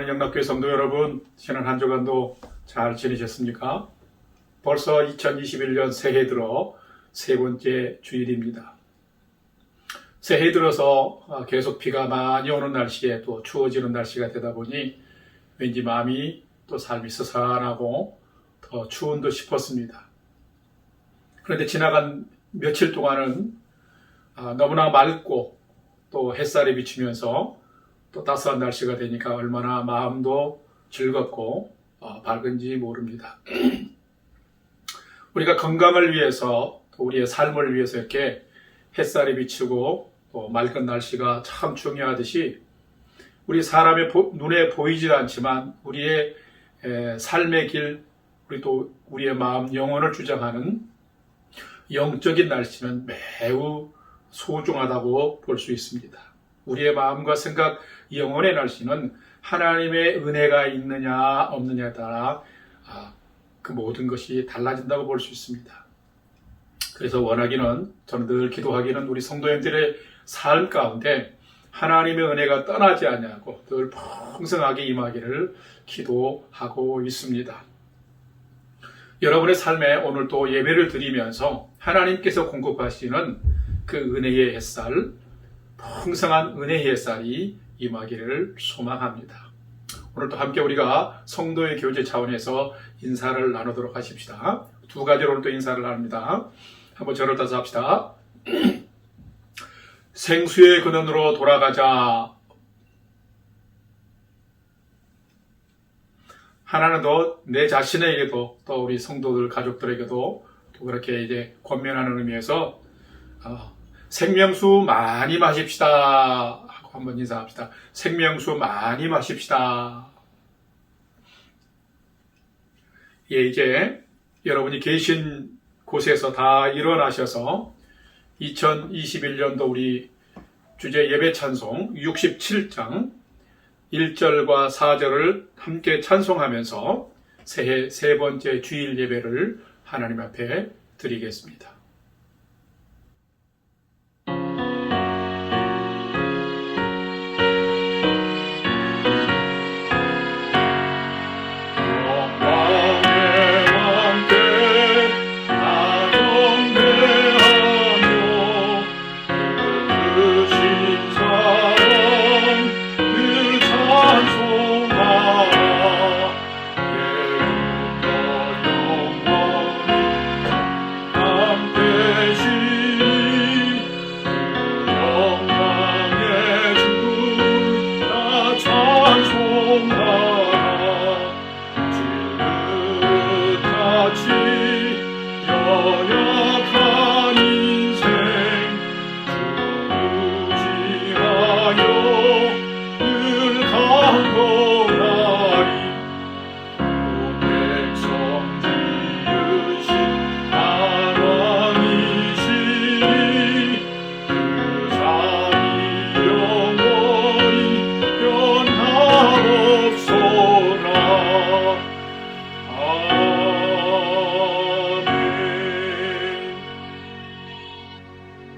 사랑하는 영락교회 성도 여러분, 지난 한 주간도 잘 지내셨습니까? 벌써 2021년 새해 들어 세 번째 주일입니다. 새해 들어서 계속 비가 많이 오는 날씨에 또 추워지는 날씨가 되다 보니 왠지 마음이 또 삶이 스산하고 더 추운 듯 싶었습니다. 그런데 지나간 며칠 동안은 너무나 맑고 또 햇살이 비치면서 또 따스한 날씨가 되니까 얼마나 마음도 즐겁고 밝은지 모릅니다. 우리가 건강을 위해서 또 우리의 삶을 위해서 이렇게 햇살이 비치고 또 맑은 날씨가 참 중요하듯이 우리 사람의 눈에 보이지 않지만 우리의 삶의 길, 우리의 마음, 영혼을 주장하는 영적인 날씨는 매우 소중하다고 볼 수 있습니다. 우리의 마음과 생각, 영혼의 날씨는 하나님의 은혜가 있느냐 없느냐에 따라 그 모든 것이 달라진다고 볼 수 있습니다. 그래서 원하기는, 저는 늘 기도하기는 우리 성도님들의 삶 가운데 하나님의 은혜가 떠나지 않냐고 늘 풍성하게 임하기를 기도하고 있습니다. 여러분의 삶에 오늘 또 예배를 드리면서 하나님께서 공급하시는 그 은혜의 햇살, 풍성한 은혜의 햇살이 임하기를 소망합니다. 오늘도 함께 우리가 성도의 교제 차원에서 인사를 나누도록 하십시다. 두 가지로 또 인사를 나눕니다. 한번 저를 따서 합시다. 생수의 근원으로 돌아가자. 하나는 더 내 자신에게도 또 우리 성도들 가족들에게도 또 그렇게 이제 권면하는 의미에서 생명수 많이 마십시다 하고 한번 인사합시다. 생명수 많이 마십시다. 예, 이제 여러분이 계신 곳에서 다 일어나셔서 2021년도 우리 주제 예배 찬송 67장 1절과 4절을 함께 찬송하면서 새해 세 번째 주일 예배를 하나님 앞에 드리겠습니다.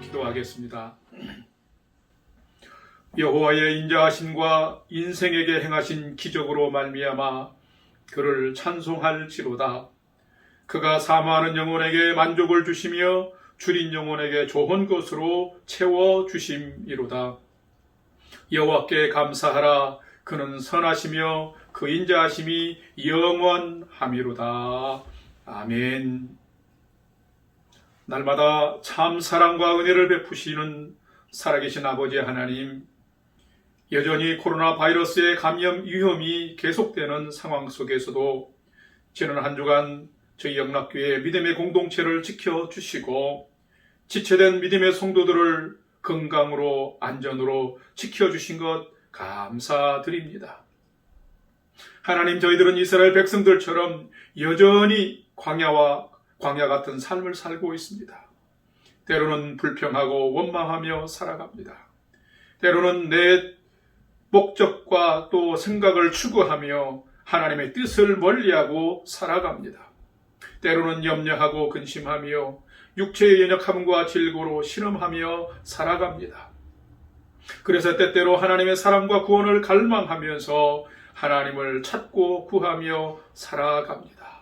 기도하겠습니다. 여호와의 인자하심과 인생에게 행하신 기적으로 말미암아 그를 찬송할지로다. 그가 사모하는 영혼에게 만족을 주시며 줄인 영혼에게 좋은 것으로 채워주심이로다. 여호와께 감사하라. 그는 선하시며 그 인자하심이 영원함이로다. 아멘. 날마다 참 사랑과 은혜를 베푸시는 살아계신 아버지 하나님, 여전히 코로나 바이러스의 감염 위험이 계속되는 상황 속에서도 지난 한 주간 저희 영락교회 믿음의 공동체를 지켜주시고 지체된 믿음의 성도들을 건강으로 안전으로 지켜주신 것 감사드립니다. 하나님, 저희들은 이스라엘 백성들처럼 여전히 광야 같은 삶을 살고 있습니다. 때로는 불평하고 원망하며 살아갑니다. 때로는 내 목적과 또 생각을 추구하며 하나님의 뜻을 멀리하고 살아갑니다. 때로는 염려하고 근심하며 육체의 연약함과 질고로 신음하며 살아갑니다. 그래서 때때로 하나님의 사랑과 구원을 갈망하면서 하나님을 찾고 구하며 살아갑니다.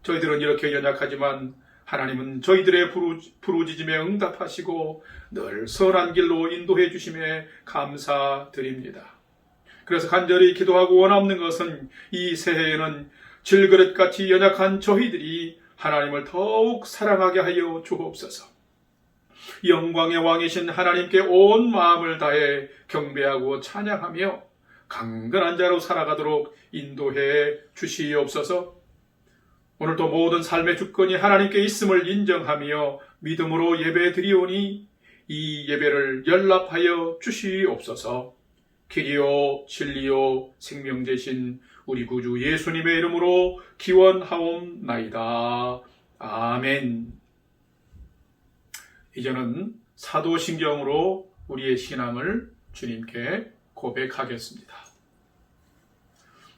저희들은 이렇게 연약하지만 하나님은 저희들의 부르짖음에 응답하시고 늘 선한 길로 인도해 주심에 감사드립니다. 그래서 간절히 기도하고 원하는 것은 이 새해에는 질그릇같이 연약한 저희들이 하나님을 더욱 사랑하게 하여 주옵소서. 영광의 왕이신 하나님께 온 마음을 다해 경배하고 찬양하며 강건한 자로 살아가도록 인도해 주시옵소서. 오늘도 모든 삶의 주권이 하나님께 있음을 인정하며 믿음으로 예배 드리오니 이 예배를 연락하여 주시옵소서. 길이요 진리요 생명되신 우리 구주 예수님의 이름으로 기원하옵나이다. 아멘. 이제는 사도신경으로 우리의 신앙을 주님께 고백하겠습니다.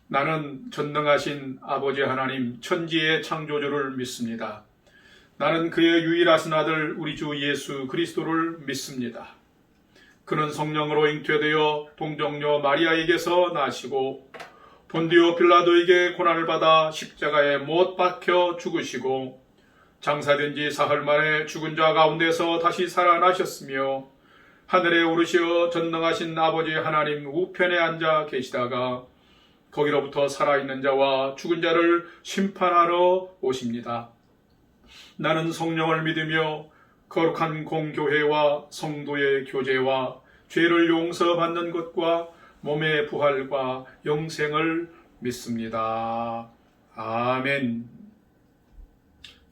나는 전능하신 아버지 하나님 천지의 창조주를 믿습니다. 나는 그의 유일하신 아들 우리 주 예수 그리스도를 믿습니다. 그는 성령으로 잉태되어 동정녀 마리아에게서 나시고 본디오 빌라도에게 고난을 받아 십자가에 못 박혀 죽으시고 장사된 지 사흘 만에 죽은 자 가운데서 다시 살아나셨으며 하늘에 오르시어 전능하신 아버지 하나님 우편에 앉아 계시다가 거기로부터 살아있는 자와 죽은 자를 심판하러 오십니다. 나는 성령을 믿으며 거룩한 공교회와 성도의 교제와 죄를 용서받는 것과 몸의 부활과 영생을 믿습니다. 아멘.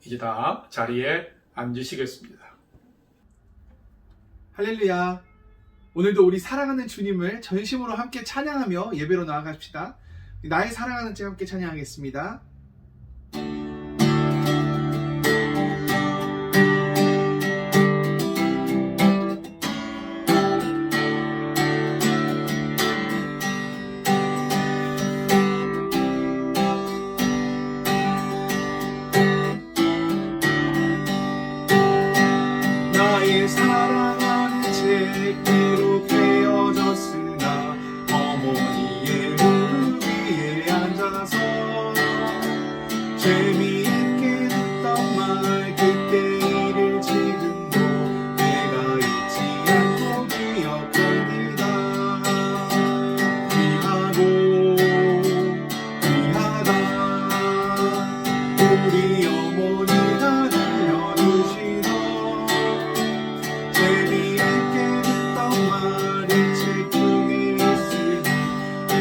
이제 다 자리에 앉으시겠습니다. 할렐루야. 오늘도 우리 사랑하는 주님을 전심으로 함께 찬양하며 예배로 나아갑시다. 나의 사랑하는 자 함께 찬양하겠습니다. 나의 사랑하는 제 기록되어졌으나 어머니의 무릎 위에 앉아서 재미있게 듣던 말 그때 일을 지금도 내가 잊지 않고 기억합니다. 귀하고 귀하다 우리 어머니가 들려주시던 재미있게 듣던 말이 책 중에 있으니 이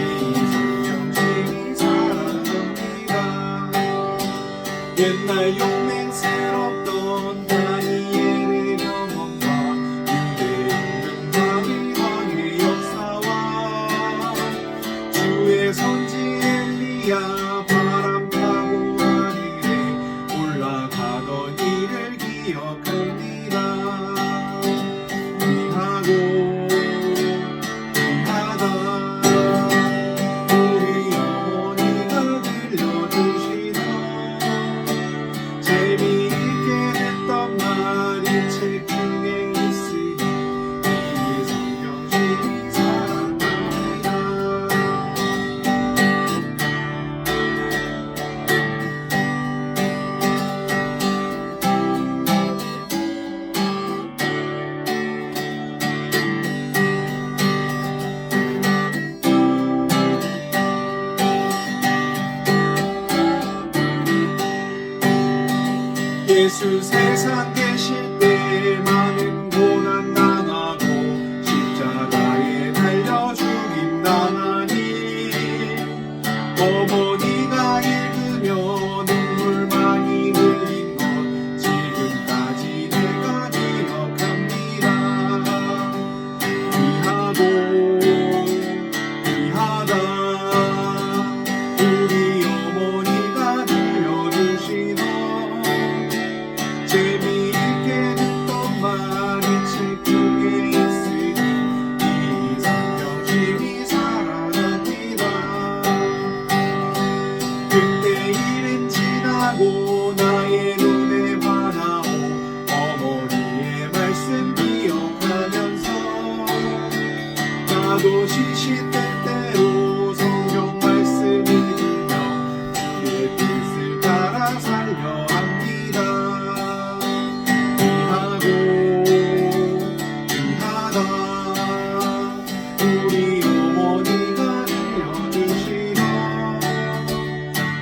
성경책이 사랑합니다. 옛날 용맹스럽던 다니엘의 경험과 유대 임금왕의 왕의 역사와 주의 선지 엘리야 바람 타고 하늘에 올라가던 일을 기억합니다. 귀하고 귀하다 우리 어머니가 들려주시던 재미있게 듣던 말이 책 중에 있으니 이 성경책이 사랑합니다. 예수 세상 계실 때 많은 고난 당하고 십자가에 달려 죽임 당하니 어머니가 읽으며 눈물 많이 흘린 것 지금까지 내가 기억합니다. 귀하고 귀하다 우리 어머니가 들려주시던 재미있게 듣던 말이 책 중에 있으니 이 성경책이 사랑합니다. 그때 일은 지나고 나의 눈에 환하고 어머니의 말씀 기억하면서 나도 시시때때로 성경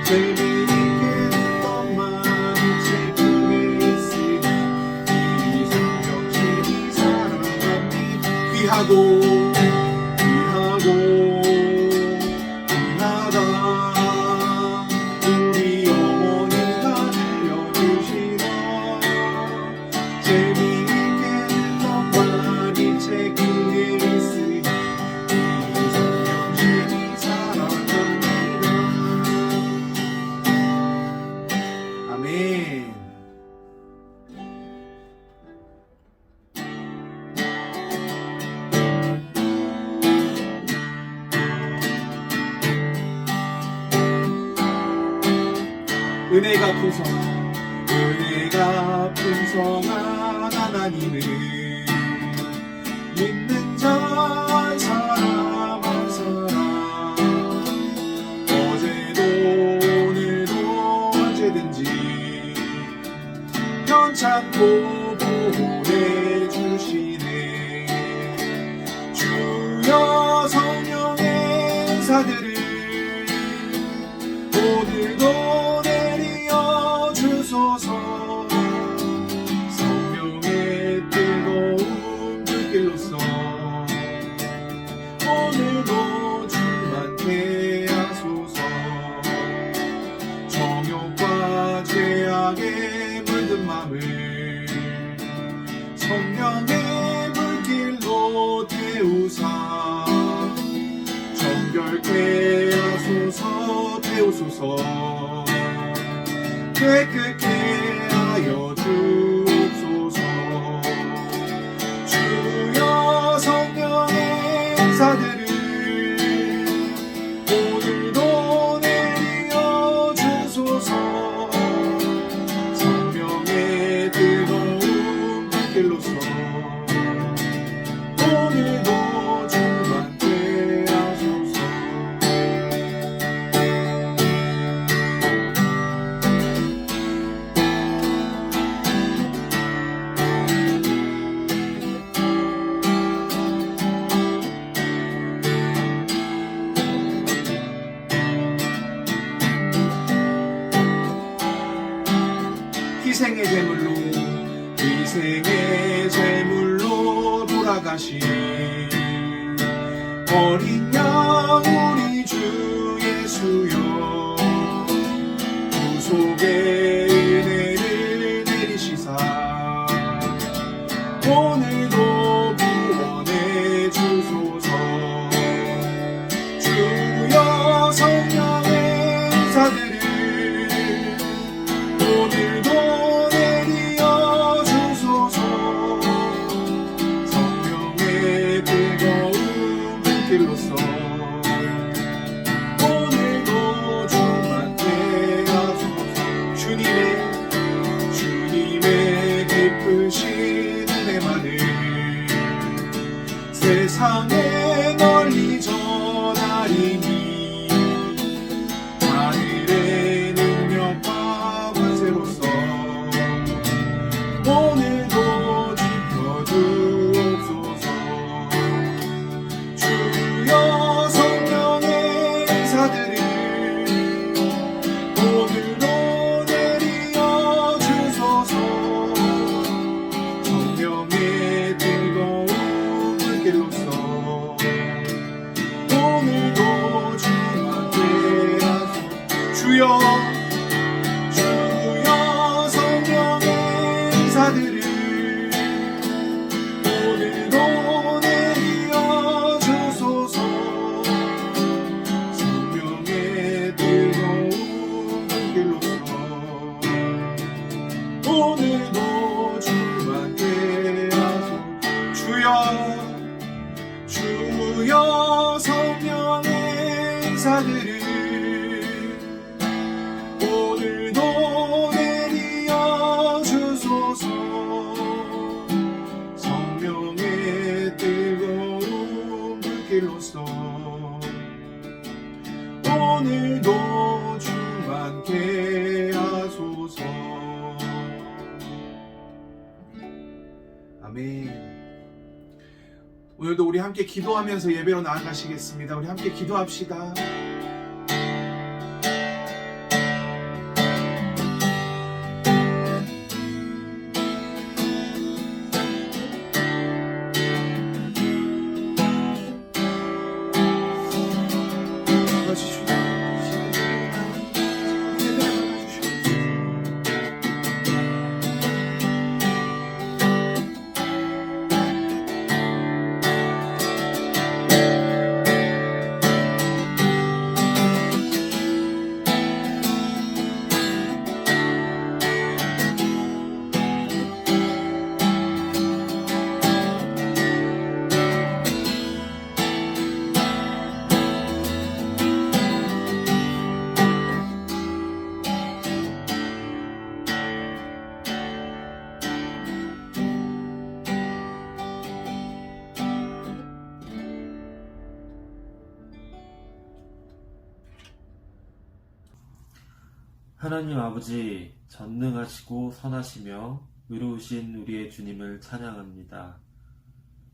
재미있게 것만이 책임에 있으니 이 성경책이 사랑합니 귀하고 귀하다 우리 어머니가 들려주시던 재미있게 것만이 책임에 있으니 이 성경책이 사랑합니다. 아멘. 은혜가 풍성한 하나님을 믿는 자 사람 한 사람 어제도 오늘도 언제든지 편찮고 보내주시네. 주여 성령의 은사들을 오늘도 내리어 주소서. 성령의 뜨거운 불길로서 오늘도 충만케 하소서. 정욕과 죄악에 물든 맘을 성령의 불길로 태우사 정결케 하소서. 태우소서. 깨끗게 하여 주옵소서. 주여 성령의 은사들을 오늘도 내리어 주소서. 성령의 뜨거운 불길로서 오늘도 충만케 하소서. 희생의 제물로 돌아가신 어린 양 우리 주 예수여. 구속의 은혜를 내리시사 오늘도 구원해 주소서. 주여 성령의 은사들을 오늘도 내리어 주소서. 성령의 뜨거운 불길로서 오늘도 충만케 하소서. 주님의 깊으신 은혜만을 세상에 널리 전하리니 하늘의 능력과 권세로서 오늘도 지켜주옵소서. 주여 성령의 은사들을 오늘도 내리어 주소서. 성령의 뜨거운 불길로서 오늘도 충만케 하소서. 주여 성령의 은사들을 오늘도 내리어 주소서. 성령의 뜨거운 불길로서 오늘도 충만케 하소서. 주여 성령의 은사들을 오늘도 내리어 주소서. 성령의 뜨거운 불길로서 오늘도 충만케 하소서. 아멘. 오늘도 우리 함께 기도하면서 예배로 나아가시겠습니다. 우리 함께 기도합시다. 하나님 아버지, 전능하시고 선하시며 의로우신 우리의 주님을 찬양합니다.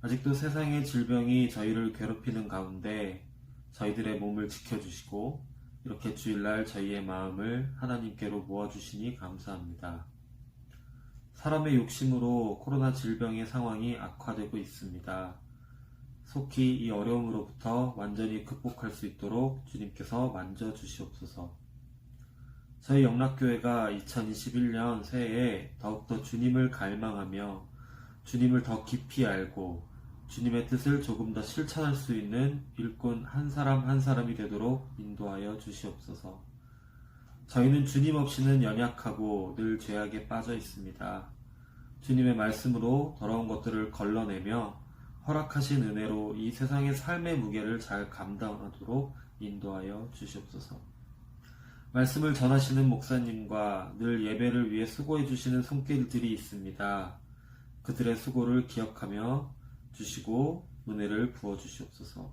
아직도 세상의 질병이 저희를 괴롭히는 가운데 저희들의 몸을 지켜주시고 이렇게 주일날 저희의 마음을 하나님께로 모아주시니 감사합니다. 사람의 욕심으로 코로나 질병의 상황이 악화되고 있습니다. 속히 이 어려움으로부터 완전히 극복할 수 있도록 주님께서 만져주시옵소서. 저희 영락교회가 2021년 새해에 더욱더 주님을 갈망하며 주님을 더 깊이 알고 주님의 뜻을 조금 더 실천할 수 있는 일꾼 한 사람 한 사람이 되도록 인도하여 주시옵소서. 저희는 주님 없이는 연약하고 늘 죄악에 빠져 있습니다. 주님의 말씀으로 더러운 것들을 걸러내며 허락하신 은혜로 이 세상의 삶의 무게를 잘 감당하도록 인도하여 주시옵소서. 말씀을 전하시는 목사님과 늘 예배를 위해 수고해 주시는 손길들이 있습니다. 그들의 수고를 기억하며 주시고 은혜를 부어 주시옵소서.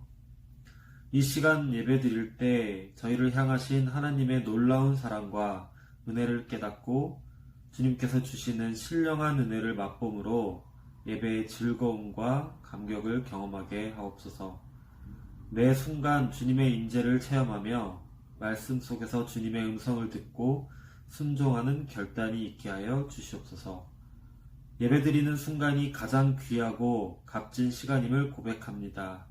이 시간 예배 드릴 때 저희를 향하신 하나님의 놀라운 사랑과 은혜를 깨닫고 주님께서 주시는 신령한 은혜를 맛봄으로 예배의 즐거움과 감격을 경험하게 하옵소서. 매 순간 주님의 임재를 체험하며 말씀 속에서 주님의 음성을 듣고 순종하는 결단이 있게 하여 주시옵소서. 예배드리는 순간이 가장 귀하고 값진 시간임을 고백합니다.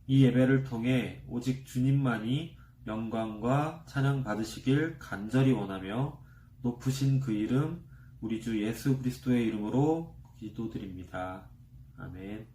이 예배를 통해 오직 주님만이 영광과 찬양 받으시길 간절히 원하며 높으신 그 이름 우리 주 예수 그리스도의 이름으로 기도드립니다. 아멘.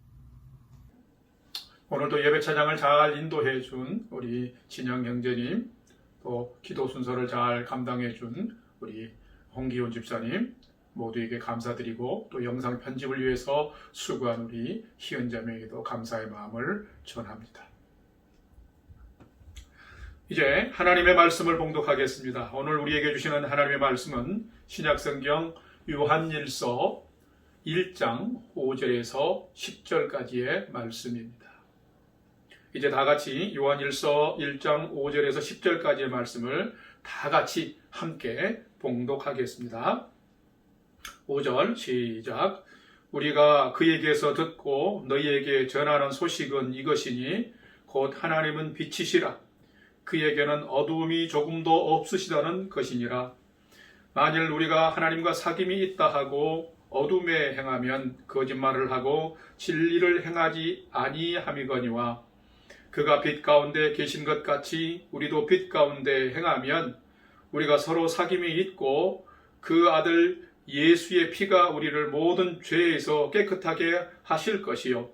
오늘도 예배 찬양을 잘 인도해 준 우리 진영 형제님, 또 기도 순서를 잘 감당해 준 우리 홍기훈 집사님 모두에게 감사드리고, 또 영상 편집을 위해서 수고한 우리 희은자매에게도 감사의 마음을 전합니다. 이제 하나님의 말씀을 봉독하겠습니다. 오늘 우리에게 주시는 하나님의 말씀은 신약성경 요한일서 1장 5절에서 10절까지의 말씀입니다. 이제 다 같이 요한일서 1장 5절에서 10절까지의 말씀을 다 같이 함께 봉독하겠습니다. 5절 시작. 우리가 그에게서 듣고 너희에게 전하는 소식은 이것이니 곧 하나님은 빛이시라. 그에게는 어두움이 조금도 없으시다는 것이니라. 만일 우리가 하나님과 사귐이 있다 하고 어둠에 행하면 거짓말을 하고 진리를 행하지 아니함이거니와, 그가 빛 가운데 계신 것 같이 우리도 빛 가운데 행하면 우리가 서로 사귐이 있고 그 아들 예수의 피가 우리를 모든 죄에서 깨끗하게 하실 것이요.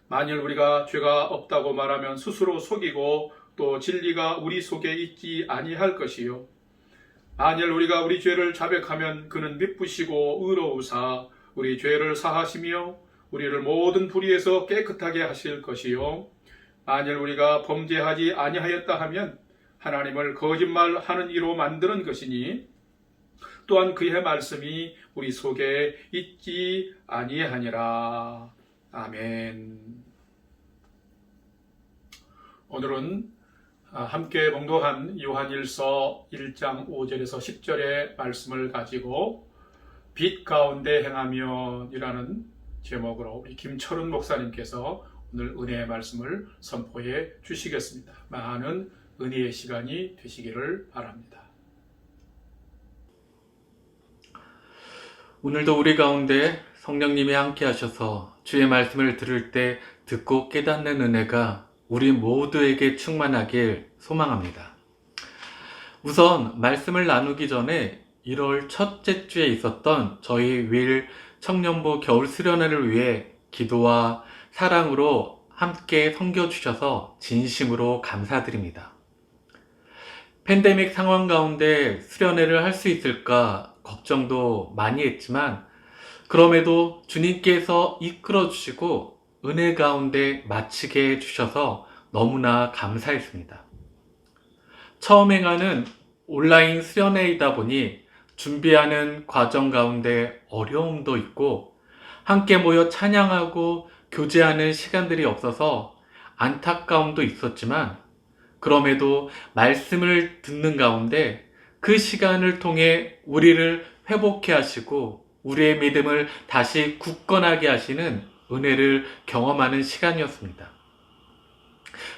만일 우리가 죄가 없다고 말하면 스스로 속이고 또 진리가 우리 속에 있지 아니할 것이요. 만일 우리가 우리 죄를 자백하면 그는 미쁘시고 의로우사 우리 죄를 사하시며 우리를 모든 불의에서 깨끗하게 하실 것이요. 만일 우리가 범죄하지 아니하였다 하면 하나님을 거짓말하는 이로 만드는 것이니 또한 그의 말씀이 우리 속에 있지 아니하니라. 아멘. 오늘은 함께 봉독한 요한일서 1장 5절에서 10절의 말씀을 가지고 빛 가운데 행하며 이라는 제목으로 우리 김철훈 목사님께서 오늘 은혜의 말씀을 선포해 주시겠습니다. 많은 은혜의 시간이 되시기를 바랍니다. 오늘도 우리 가운데 성령님이 함께 하셔서 주의 말씀을 들을 때 듣고 깨닫는 은혜가 우리 모두에게 충만하길 소망합니다. 우선 말씀을 나누기 전에 1월 첫째 주에 있었던 저희 윌 청년부 겨울 수련회를 위해 기도와 사랑으로 함께 섬겨주셔서 진심으로 감사드립니다. 팬데믹 상황 가운데 수련회를 할 수 있을까 걱정도 많이 했지만 그럼에도 주님께서 이끌어 주시고 은혜 가운데 마치게 해주셔서 너무나 감사했습니다. 처음 행하는 온라인 수련회이다 보니 준비하는 과정 가운데 어려움도 있고 함께 모여 찬양하고 교제하는 시간들이 없어서 안타까움도 있었지만 그럼에도 말씀을 듣는 가운데 그 시간을 통해 우리를 회복해 하시고 우리의 믿음을 다시 굳건하게 하시는 은혜를 경험하는 시간이었습니다.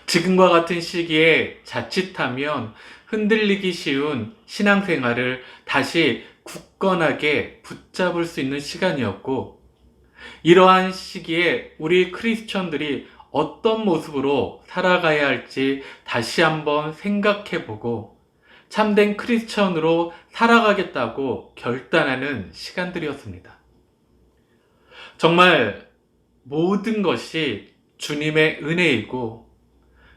지금과 같은 시기에 자칫하면 흔들리기 쉬운 신앙생활을 다시 굳건하게 붙잡을 수 있는 시간이었고, 이러한 시기에 우리 크리스천들이 어떤 모습으로 살아가야 할지 다시 한번 생각해보고 참된 크리스천으로 살아가겠다고 결단하는 시간들이었습니다. 정말 모든 것이 주님의 은혜이고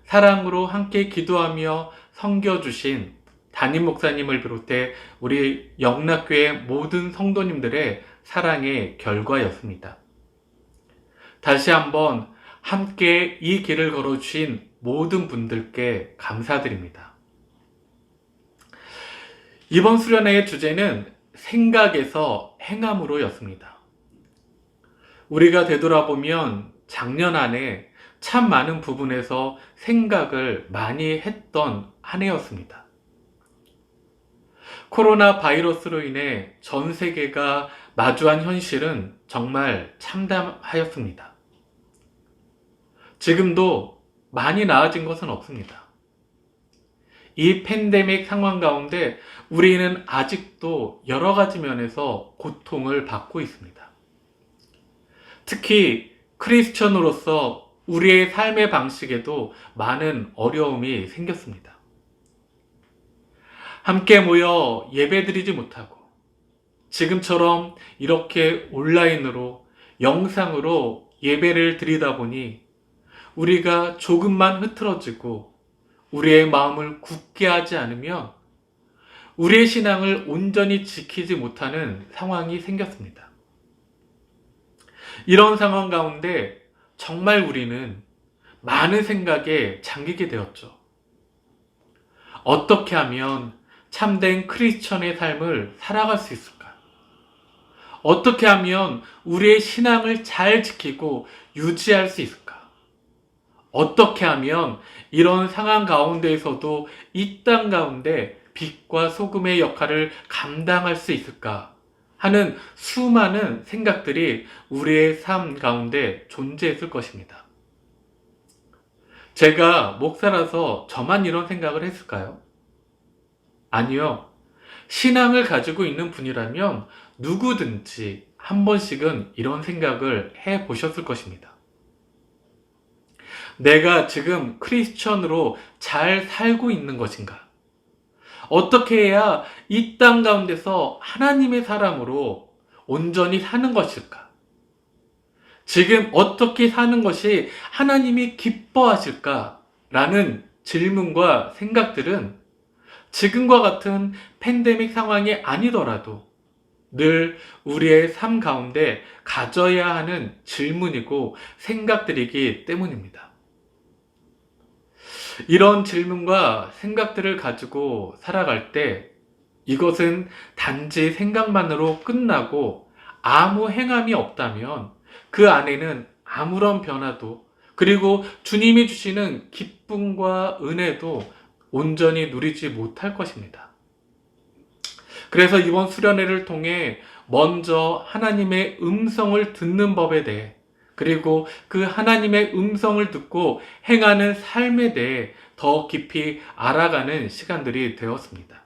사랑으로 함께 기도하며 섬겨주신 담임 목사님을 비롯해 우리 영락교회 모든 성도님들의 사랑의 결과였습니다. 다시 한번 함께 이 길을 걸어주신 모든 분들께 감사드립니다. 이번 수련회의 주제는 생각에서 행함으로 였습니다. 우리가 되돌아보면 작년 안에 참 많은 부분에서 생각을 많이 했던 한 해였습니다. 코로나 바이러스로 인해 전 세계가 마주한 현실은 정말 참담하였습니다. 지금도 많이 나아진 것은 없습니다. 이 팬데믹 상황 가운데 우리는 아직도 여러 가지 면에서 고통을 받고 있습니다. 특히 크리스천으로서 우리의 삶의 방식에도 많은 어려움이 생겼습니다. 함께 모여 예배드리지 못하고 지금처럼 이렇게 온라인으로 영상으로 예배를 드리다 보니 우리가 조금만 흐트러지고 우리의 마음을 굳게 하지 않으면 우리의 신앙을 온전히 지키지 못하는 상황이 생겼습니다. 이런 상황 가운데 정말 우리는 많은 생각에 잠기게 되었죠. 어떻게 하면 참된 크리스천의 삶을 살아갈 수 있을까? 어떻게 하면 우리의 신앙을 잘 지키고 유지할 수 있을까? 어떻게 하면 이런 상황 가운데에서도 이 땅 가운데 빛과 소금의 역할을 감당할 수 있을까? 하는 수많은 생각들이 우리의 삶 가운데 존재했을 것입니다. 제가 목사라서 저만 이런 생각을 했을까요? 아니요. 신앙을 가지고 있는 분이라면 누구든지 한 번씩은 이런 생각을 해 보셨을 것입니다. 내가 지금 크리스천으로 잘 살고 있는 것인가? 어떻게 해야 이 땅 가운데서 하나님의 사람으로 온전히 사는 것일까? 지금 어떻게 사는 것이 하나님이 기뻐하실까? 라는 질문과 생각들은 지금과 같은 팬데믹 상황이 아니더라도 늘 우리의 삶 가운데 가져야 하는 질문이고 생각들이기 때문입니다. 이런 질문과 생각들을 가지고 살아갈 때 이것은 단지 생각만으로 끝나고 아무 행함이 없다면 그 안에는 아무런 변화도 그리고 주님이 주시는 기쁨과 은혜도 온전히 누리지 못할 것입니다. 그래서 이번 수련회를 통해 먼저 하나님의 음성을 듣는 법에 대해 그리고 그 하나님의 음성을 듣고 행하는 삶에 대해 더 깊이 알아가는 시간들이 되었습니다.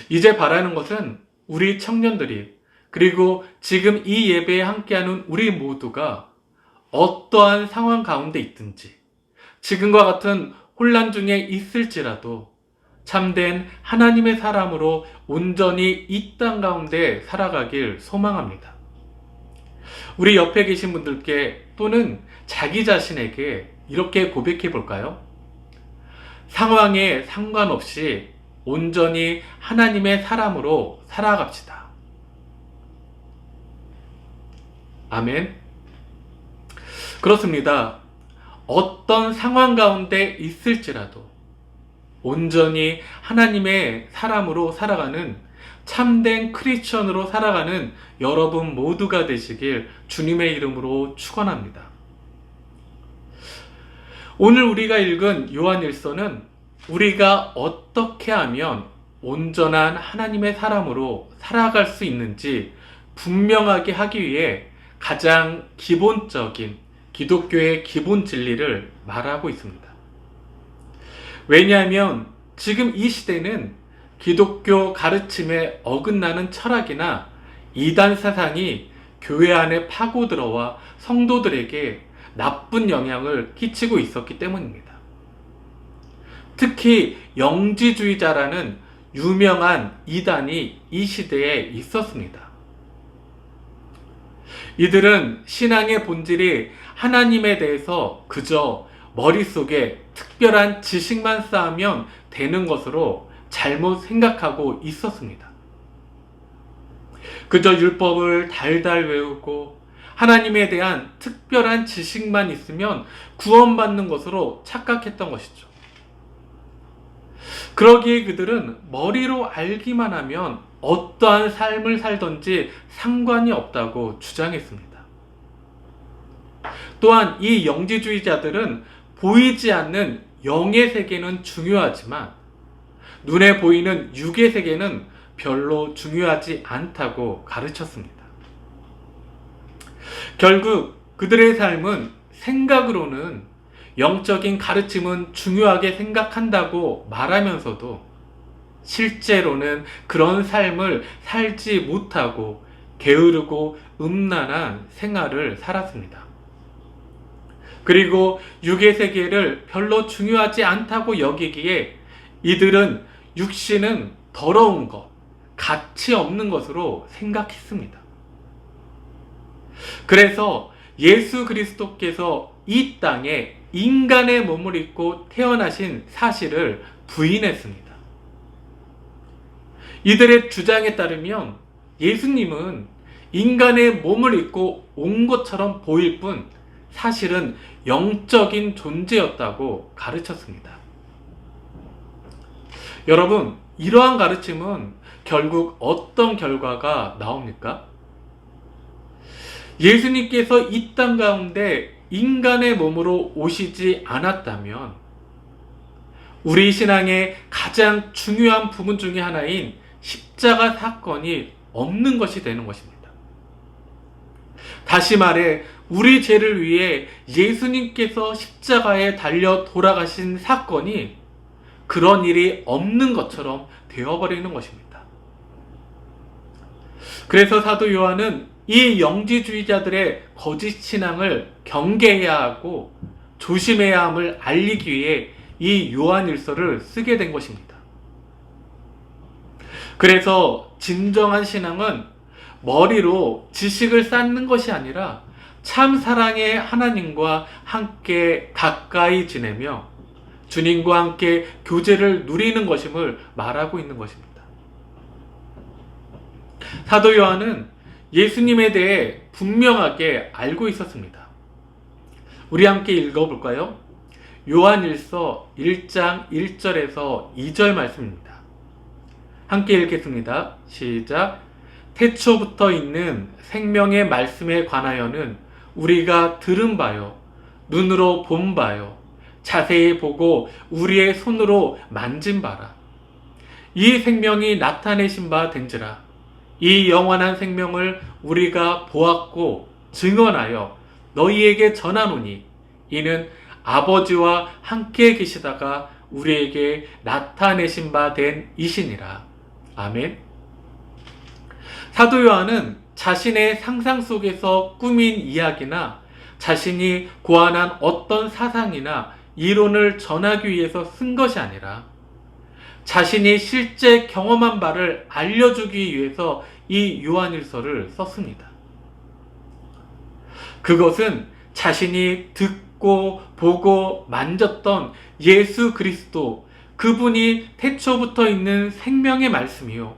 이제 바라는 것은 우리 청년들이 그리고 지금 이 예배에 함께하는 우리 모두가 어떠한 상황 가운데 있든지 지금과 같은 혼란 중에 있을지라도 참된 하나님의 사람으로 온전히 이 땅 가운데 살아가길 소망합니다. 우리 옆에 계신 분들께 또는 자기 자신에게 이렇게 고백해 볼까요? 상황에 상관없이 온전히 하나님의 사람으로 살아갑시다. 아멘. 그렇습니다. 어떤 상황 가운데 있을지라도 온전히 하나님의 사람으로 살아가는 참된 크리스천으로 살아가는 여러분 모두가 되시길 주님의 이름으로 축원합니다. 오늘 우리가 읽은 요한일서는 우리가 어떻게 하면 온전한 하나님의 사람으로 살아갈 수 있는지 분명하게 하기 위해 가장 기본적인 기독교의 기본 진리를 말하고 있습니다. 왜냐하면 지금 이 시대는 기독교 가르침에 어긋나는 철학이나 이단 사상이 교회 안에 파고들어와 성도들에게 나쁜 영향을 끼치고 있었기 때문입니다. 특히 영지주의자라는 유명한 이단이 이 시대에 있었습니다. 이들은 신앙의 본질이 하나님에 대해서 그저 머릿속에 특별한 지식만 쌓으면 되는 것으로 잘못 생각하고 있었습니다. 그저 율법을 달달 외우고 하나님에 대한 특별한 지식만 있으면 구원받는 것으로 착각했던 것이죠. 그러기에 그들은 머리로 알기만 하면 어떠한 삶을 살던지 상관이 없다고 주장했습니다. 또한 이 영지주의자들은 보이지 않는 영의 세계는 중요하지만 눈에 보이는 육의 세계는 별로 중요하지 않다고 가르쳤습니다. 결국 그들의 삶은 생각으로는 영적인 가르침은 중요하게 생각한다고 말하면서도 실제로는 그런 삶을 살지 못하고 게으르고 음란한 생활을 살았습니다. 그리고 육의 세계를 별로 중요하지 않다고 여기기에 이들은 육신은 더러운 것, 가치 없는 것으로 생각했습니다. 그래서 예수 그리스도께서 이 땅에 인간의 몸을 입고 태어나신 사실을 부인했습니다. 이들의 주장에 따르면 예수님은 인간의 몸을 입고 온 것처럼 보일 뿐 사실은 영적인 존재였다고 가르쳤습니다. 여러분, 이러한 가르침은 결국 어떤 결과가 나옵니까? 예수님께서 이 땅 가운데 인간의 몸으로 오시지 않았다면 우리 신앙의 가장 중요한 부분 중에 하나인 십자가 사건이 없는 것이 되는 것입니다. 다시 말해 우리 죄를 위해 예수님께서 십자가에 달려 돌아가신 사건이 그런 일이 없는 것처럼 되어버리는 것입니다. 그래서 사도 요한은 이 영지주의자들의 거짓 신앙을 경계해야 하고 조심해야 함을 알리기 위해 이 요한일서를 쓰게 된 것입니다. 그래서 진정한 신앙은 머리로 지식을 쌓는 것이 아니라 참 사랑의 하나님과 함께 가까이 지내며 주님과 함께 교제를 누리는 것임을 말하고 있는 것입니다. 사도 요한은 예수님에 대해 분명하게 알고 있었습니다. 우리 함께 읽어볼까요? 요한일서 1장 1절에서 2절 말씀입니다. 함께 읽겠습니다. 시작. 태초부터 있는 생명의 말씀에 관하여는 우리가 들은 바요, 눈으로 본 바요, 자세히 보고 우리의 손으로 만진 바라. 이 생명이 나타내신 바 된지라. 이 영원한 생명을 우리가 보았고 증언하여 너희에게 전하노니 이는 아버지와 함께 계시다가 우리에게 나타내신 바 된 이시니라. 아멘. 사도 요한은 자신의 상상 속에서 꾸민 이야기나 자신이 고안한 어떤 사상이나 이론을 전하기 위해서 쓴 것이 아니라 자신이 실제 경험한 바를 알려주기 위해서 이 요한일서를 썼습니다. 그것은 자신이 듣고 보고 만졌던 예수 그리스도, 그분이 태초부터 있는 생명의 말씀이요,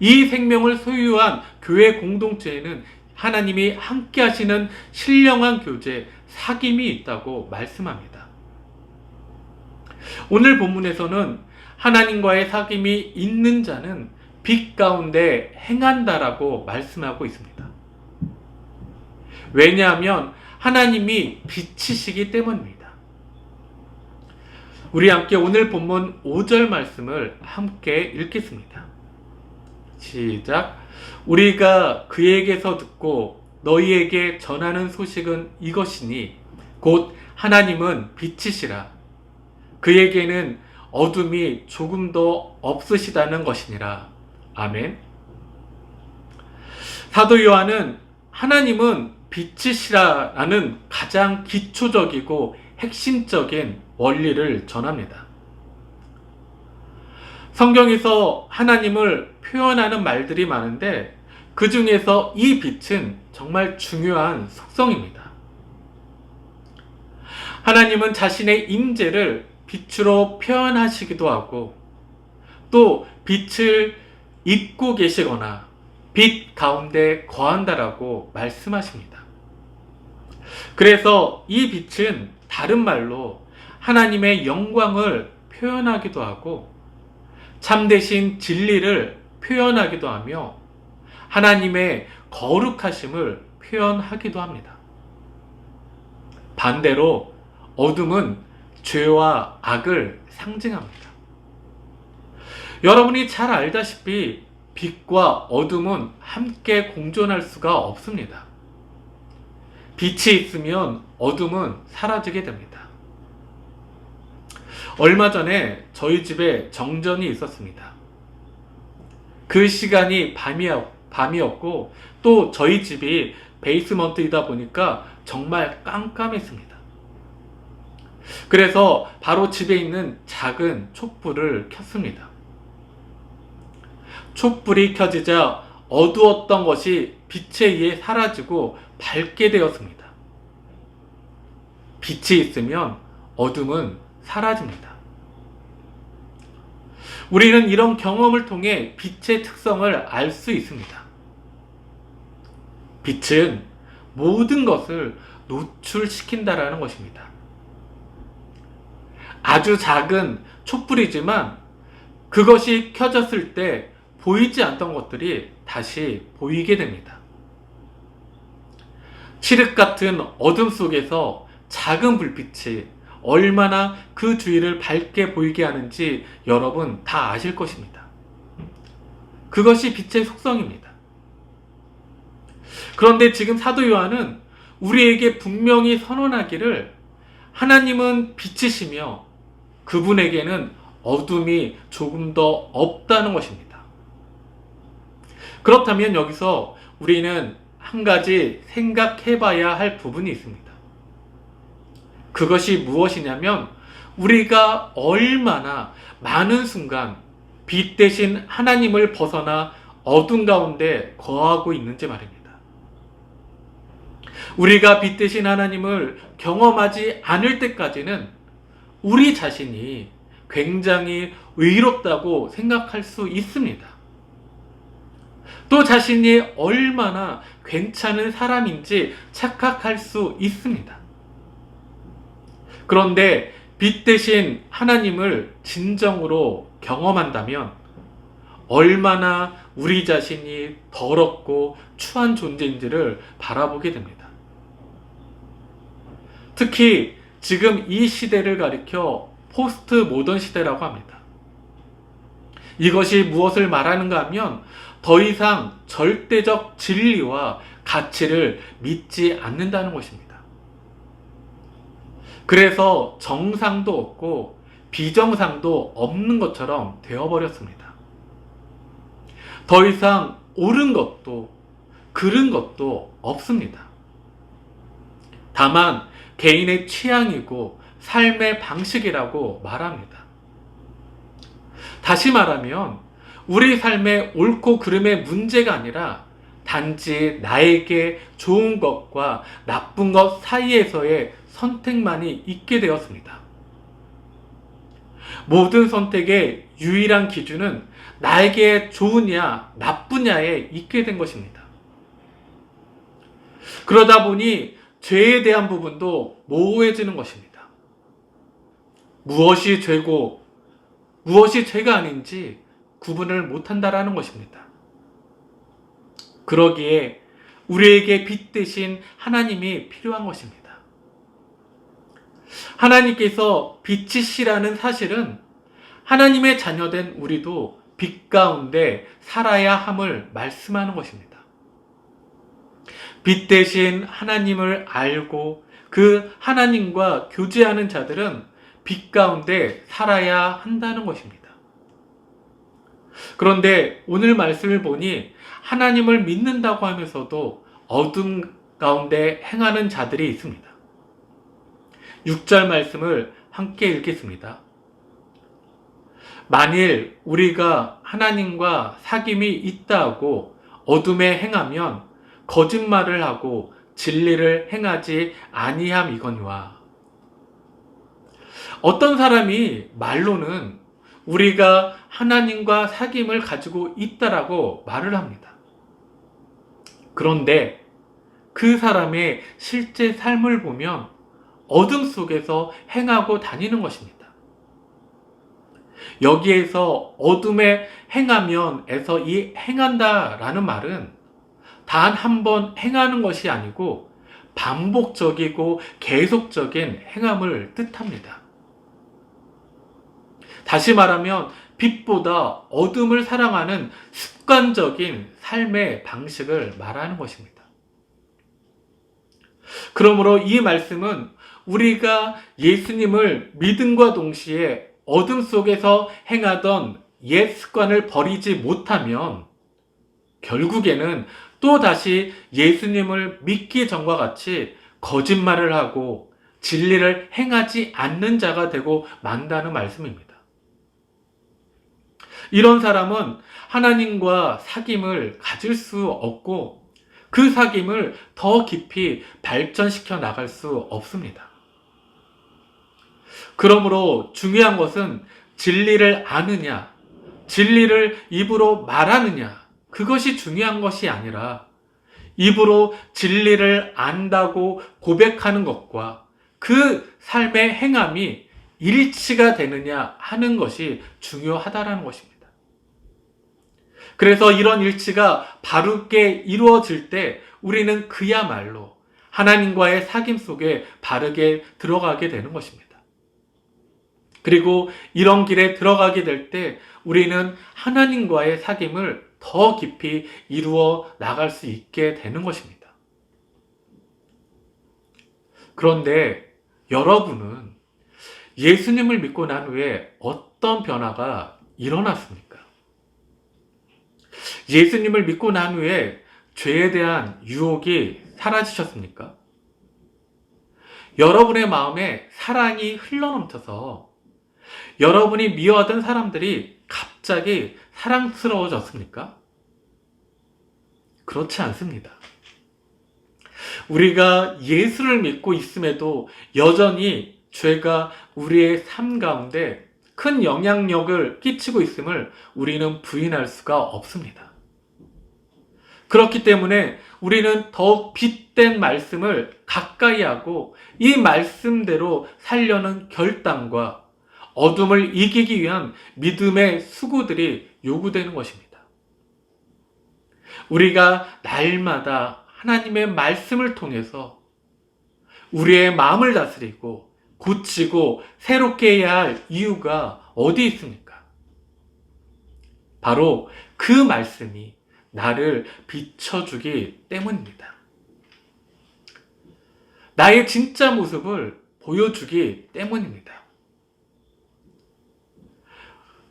이 생명을 소유한 교회 공동체에는 하나님이 함께 하시는 신령한 교제, 사귐이 있다고 말씀합니다. 오늘 본문에서는 하나님과의 사귐이 있는 자는 빛 가운데 행한다라고 말씀하고 있습니다. 왜냐하면 하나님이 빛이시기 때문입니다. 우리 함께 오늘 본문 5절 말씀을 함께 읽겠습니다. 시작. 우리가 그에게서 듣고 너희에게 전하는 소식은 이것이니 곧 하나님은 빛이시라. 그에게는 어둠이 조금도 없으시다는 것이니라. 아멘. 사도 요한은 하나님은 빛이시라라는 가장 기초적이고 핵심적인 원리를 전합니다. 성경에서 하나님을 표현하는 말들이 많은데 그 중에서 이 빛은 정말 중요한 속성입니다. 하나님은 자신의 임재를 빛으로 표현하시기도 하고 또 빛을 입고 계시거나 빛 가운데 거한다라고 말씀하십니다. 그래서 이 빛은 다른 말로 하나님의 영광을 표현하기도 하고 참되신 진리를 표현하기도 하며 하나님의 거룩하심을 표현하기도 합니다. 반대로 어둠은 죄와 악을 상징합니다. 여러분이 잘 알다시피 빛과 어둠은 함께 공존할 수가 없습니다. 빛이 있으면 어둠은 사라지게 됩니다. 얼마 전에 저희 집에 정전이 있었습니다. 그 시간이 밤이었고 또 저희 집이 베이스먼트이다 보니까 정말 깜깜했습니다. 그래서 바로 집에 있는 작은 촛불을 켰습니다. 촛불이 켜지자 어두웠던 것이 빛에 의해 사라지고 밝게 되었습니다. 빛이 있으면 어둠은 사라집니다. 우리는 이런 경험을 통해 빛의 특성을 알 수 있습니다. 빛은 모든 것을 노출시킨다라는 것입니다. 아주 작은 촛불이지만 그것이 켜졌을 때 보이지 않던 것들이 다시 보이게 됩니다. 칠흑 같은 어둠 속에서 작은 불빛이 얼마나 그 주위를 밝게 보이게 하는지 여러분 다 아실 것입니다. 그것이 빛의 속성입니다. 그런데 지금 사도 요한은 우리에게 분명히 선언하기를 하나님은 빛이시며 그분에게는 어둠이 조금 더 없다는 것입니다. 그렇다면 여기서 우리는 한 가지 생각해 봐야 할 부분이 있습니다. 그것이 무엇이냐면 우리가 얼마나 많은 순간 빛 대신 하나님을 벗어나 어둠 가운데 거하고 있는지 말입니다. 우리가 빛 대신 하나님을 경험하지 않을 때까지는 우리 자신이 굉장히 의롭다고 생각할 수 있습니다. 또 자신이 얼마나 괜찮은 사람인지 착각할 수 있습니다. 그런데 빛 대신 하나님을 진정으로 경험한다면 얼마나 우리 자신이 더럽고 추한 존재인지를 바라보게 됩니다. 특히 지금 이 시대를 가리켜 포스트 모던 시대라고 합니다. 이것이 무엇을 말하는가 하면 더 이상 절대적 진리와 가치를 믿지 않는다는 것입니다. 그래서 정상도 없고 비정상도 없는 것처럼 되어버렸습니다. 더 이상 옳은 것도 그른 것도 없습니다. 다만 개인의 취향이고 삶의 방식이라고 말합니다. 다시 말하면 우리 삶의 옳고 그름의 문제가 아니라 단지 나에게 좋은 것과 나쁜 것 사이에서의 선택만이 있게 되었습니다. 모든 선택의 유일한 기준은 나에게 좋으냐 나쁘냐에 있게 된 것입니다. 그러다 보니 죄에 대한 부분도 모호해지는 것입니다. 무엇이 죄고 무엇이 죄가 아닌지 구분을 못한다라는 것입니다. 그러기에 우리에게 빛 대신 하나님이 필요한 것입니다. 하나님께서 빛이시라는 사실은 하나님의 자녀된 우리도 빛 가운데 살아야 함을 말씀하는 것입니다. 빛 대신 하나님을 알고 그 하나님과 교제하는 자들은 빛 가운데 살아야 한다는 것입니다. 그런데 오늘 말씀을 보니 하나님을 믿는다고 하면서도 어둠 가운데 행하는 자들이 있습니다. 6절 말씀을 함께 읽겠습니다. 만일 우리가 하나님과 사귐이 있다 하고 어둠에 행하면 거짓말을 하고 진리를 행하지 아니함이거니와. 어떤 사람이 말로는 우리가 하나님과 사귐을 가지고 있다라고 말을 합니다. 그런데 그 사람의 실제 삶을 보면 어둠 속에서 행하고 다니는 것입니다. 여기에서 어둠에 행하면에서 이 행한다라는 말은 단 한 번 행하는 것이 아니고 반복적이고 계속적인 행함을 뜻합니다. 다시 말하면 빛보다 어둠을 사랑하는 습관적인 삶의 방식을 말하는 것입니다. 그러므로 이 말씀은 우리가 예수님을 믿음과 동시에 어둠 속에서 행하던 옛 습관을 버리지 못하면 결국에는 또다시 예수님을 믿기 전과 같이 거짓말을 하고 진리를 행하지 않는 자가 되고 만다는 말씀입니다. 이런 사람은 하나님과 사귐을 가질 수 없고 그 사귐을 더 깊이 발전시켜 나갈 수 없습니다. 그러므로 중요한 것은 진리를 아느냐, 진리를 입으로 말하느냐, 그것이 중요한 것이 아니라 입으로 진리를 안다고 고백하는 것과 그 삶의 행함이 일치가 되느냐 하는 것이 중요하다라는 것입니다. 그래서 이런 일치가 바르게 이루어질 때 우리는 그야말로 하나님과의 사귐 속에 바르게 들어가게 되는 것입니다. 그리고 이런 길에 들어가게 될 때 우리는 하나님과의 사귐을 더 깊이 이루어 나갈 수 있게 되는 것입니다. 그런데 여러분은 예수님을 믿고 난 후에 어떤 변화가 일어났습니까? 예수님을 믿고 난 후에 죄에 대한 유혹이 사라지셨습니까? 여러분의 마음에 사랑이 흘러넘쳐서 여러분이 미워하던 사람들이 갑자기 사랑스러워졌습니까? 그렇지 않습니다. 우리가 예수를 믿고 있음에도 여전히 죄가 우리의 삶 가운데 큰 영향력을 끼치고 있음을 우리는 부인할 수가 없습니다. 그렇기 때문에 우리는 더욱 빛된 말씀을 가까이 하고 이 말씀대로 살려는 결단과 어둠을 이기기 위한 믿음의 수고들이 요구되는 것입니다. 우리가 날마다 하나님의 말씀을 통해서 우리의 마음을 다스리고 고치고 새롭게 해야 할 이유가 어디 있습니까? 바로 그 말씀이 나를 비춰주기 때문입니다. 나의 진짜 모습을 보여주기 때문입니다.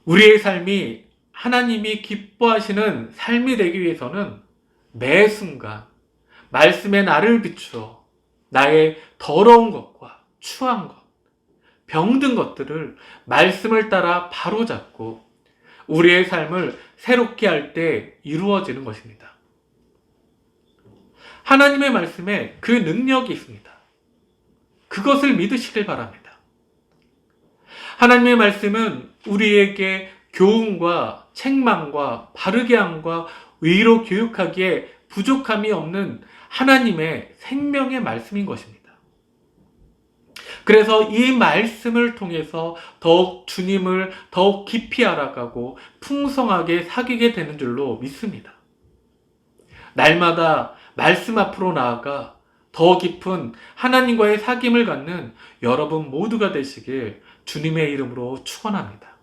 우리의 삶이 하나님이 기뻐하시는 삶이 되기 위해서는 매 순간 말씀에 나를 비추어 나의 더러운 것과 추한 것, 병든 것들을 말씀을 따라 바로잡고 우리의 삶을 새롭게 할 때 이루어지는 것입니다. 하나님의 말씀에 그 능력이 있습니다. 그것을 믿으시길 바랍니다. 하나님의 말씀은 우리에게 교훈과 책망과 바르게 함과 의로 교육하기에 부족함이 없는 하나님의 생명의 말씀인 것입니다. 그래서 이 말씀을 통해서 더욱 주님을 더욱 깊이 알아가고 풍성하게 사귀게 되는 줄로 믿습니다. 날마다 말씀 앞으로 나아가 더 깊은 하나님과의 사귐을 갖는 여러분 모두가 되시길 주님의 이름으로 축원합니다.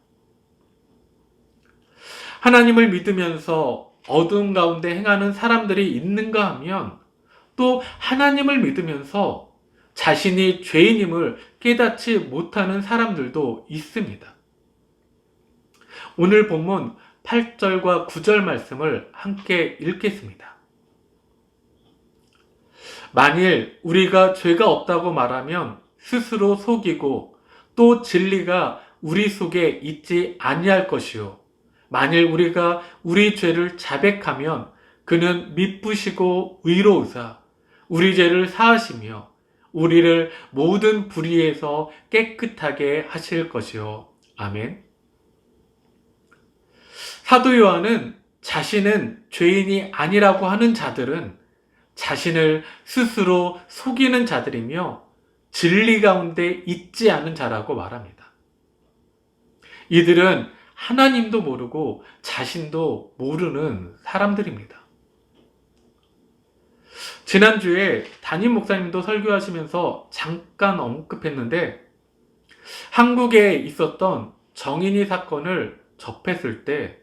하나님을 믿으면서 어두움 가운데 행하는 사람들이 있는가 하면 또 하나님을 믿으면서 자신이 죄인임을 깨닫지 못하는 사람들도 있습니다. 오늘 본문 8절과 9절 말씀을 함께 읽겠습니다. 만일 우리가 죄가 없다고 말하면 스스로 속이고 또 진리가 우리 속에 있지 아니할 것이요. 만일 우리가 우리 죄를 자백하면 그는 미쁘시고 의로우사 우리 죄를 사하시며 우리를 모든 불의에서 깨끗하게 하실 것이요. 아멘. 사도 요한은 자신은 죄인이 아니라고 하는 자들은 자신을 스스로 속이는 자들이며 진리 가운데 있지 않은 자라고 말합니다. 이들은 하나님도 모르고 자신도 모르는 사람들입니다. 지난주에 담임 목사님도 설교하시면서 잠깐 언급했는데 한국에 있었던 정인이 사건을 접했을 때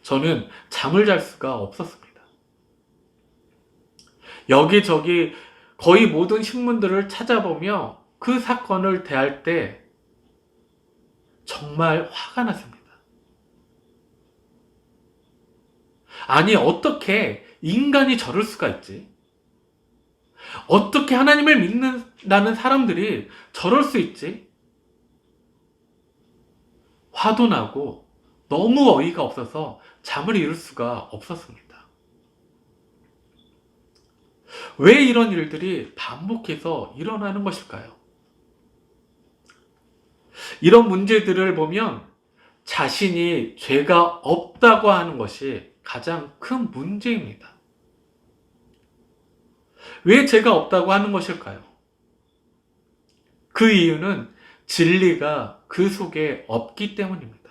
저는 잠을 잘 수가 없었습니다. 여기저기 거의 모든 신문들을 찾아보며 그 사건을 대할 때 정말 화가 났습니다. 아니, 어떻게 인간이 저럴 수가 있지? 어떻게 하나님을 믿는다는 사람들이 저럴 수 있지? 화도 나고 너무 어이가 없어서 잠을 이룰 수가 없었습니다. 왜 이런 일들이 반복해서 일어나는 것일까요? 이런 문제들을 보면 자신이 죄가 없다고 하는 것이 가장 큰 문제입니다. 왜 죄가 없다고 하는 것일까요? 그 이유는 진리가 그 속에 없기 때문입니다.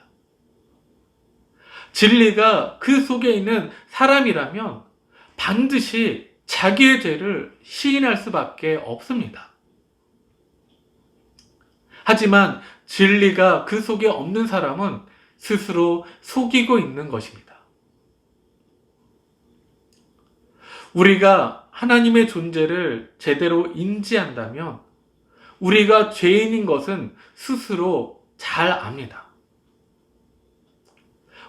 진리가 그 속에 있는 사람이라면 반드시 자기의 죄를 시인할 수밖에 없습니다. 하지만 진리가 그 속에 없는 사람은 스스로 속이고 있는 것입니다. 우리가 하나님의 존재를 제대로 인지한다면 우리가 죄인인 것은 스스로 잘 압니다.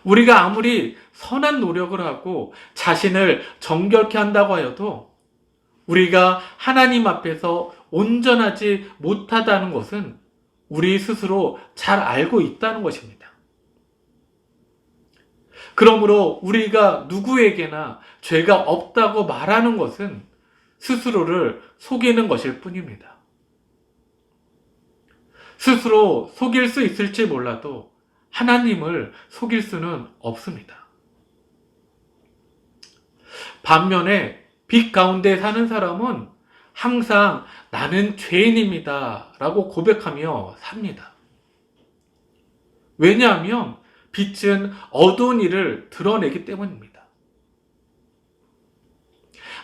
우리가 아무리 선한 노력을 하고 자신을 정결케 한다고 하여도 우리가 하나님 앞에서 온전하지 못하다는 것은 우리 스스로 잘 알고 있다는 것입니다. 그러므로 우리가 누구에게나 죄가 없다고 말하는 것은 스스로를 속이는 것일 뿐입니다. 스스로 속일 수 있을지 몰라도 하나님을 속일 수는 없습니다. 반면에 빛 가운데 사는 사람은 항상 나는 죄인입니다 라고 고백하며 삽니다. 왜냐하면 빛은 어두운 일을 드러내기 때문입니다.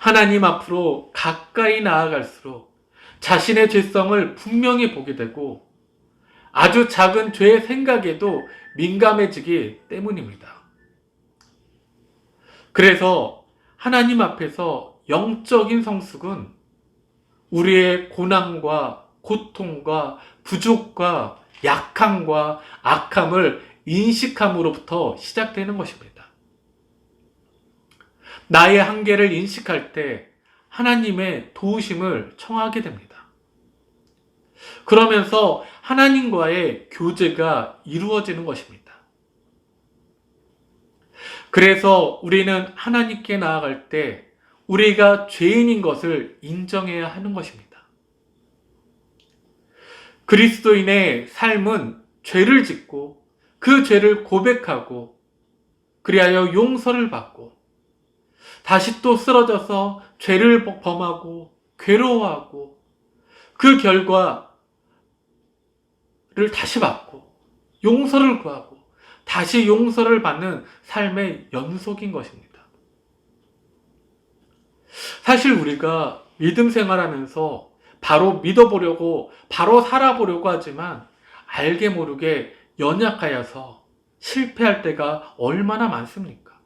하나님 앞으로 가까이 나아갈수록 자신의 죄성을 분명히 보게 되고 아주 작은 죄의 생각에도 민감해지기 때문입니다. 그래서 하나님 앞에서 영적인 성숙은 우리의 고난과 고통과 부족과 약함과 악함을 인식함으로부터 시작되는 것입니다. 나의 한계를 인식할 때 하나님의 도우심을 청하게 됩니다. 그러면서 하나님과의 교제가 이루어지는 것입니다. 그래서 우리는 하나님께 나아갈 때 우리가 죄인인 것을 인정해야 하는 것입니다. 그리스도인의 삶은 죄를 짓고 그 죄를 고백하고 그리하여 용서를 받고 다시 또 쓰러져서 죄를 범하고 괴로워하고 그 결과를 다시 받고 용서를 구하고 다시 용서를 받는 삶의 연속인 것입니다. 사실 우리가 믿음 생활하면서 바로 믿어보려고, 바로 살아보려고 하지만 알게 모르게 연약하여서 실패할 때가 얼마나 많습니까?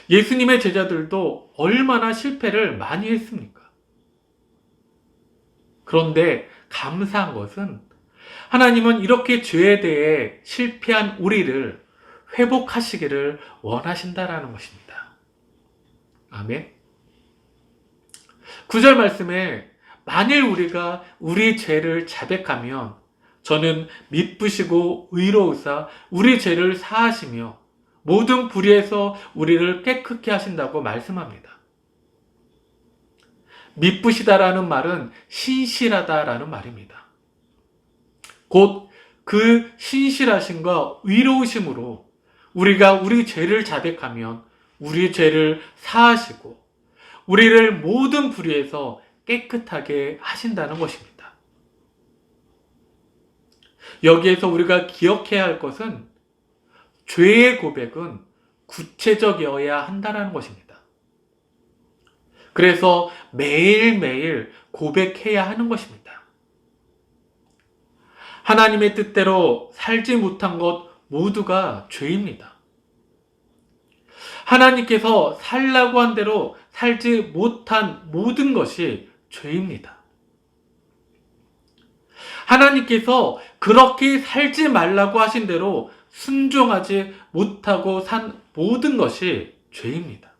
예수님의 제자들도 얼마나 실패를 많이 했습니까? 그런데 감사한 것은 하나님은 이렇게 죄에 대해 실패한 우리를 회복하시기를 원하신다라는 것입니다. 아멘. 9절 말씀에 만일 우리가 우리 죄를 자백하면 저는 미쁘시고 의로우사 우리 죄를 사하시며 모든 불의에서 우리를 깨끗게 하신다고 말씀합니다. 미쁘시다라는 말은 신실하다라는 말입니다. 곧 그 신실하심과 의로우심으로 우리가 우리 죄를 자백하면 우리 죄를 사하시고 우리를 모든 불의에서 깨끗하게 하신다는 것입니다. 여기에서 우리가 기억해야 할 것은 죄의 고백은 구체적이어야 한다는 것입니다. 그래서 매일매일 고백해야 하는 것입니다. 하나님의 뜻대로 살지 못한 것 모두가 죄입니다. 하나님께서 살라고 한 대로 살지 못한 모든 것이 죄입니다. 하나님께서 그렇게 살지 말라고 하신 대로 순종하지 못하고 산 모든 것이 죄입니다.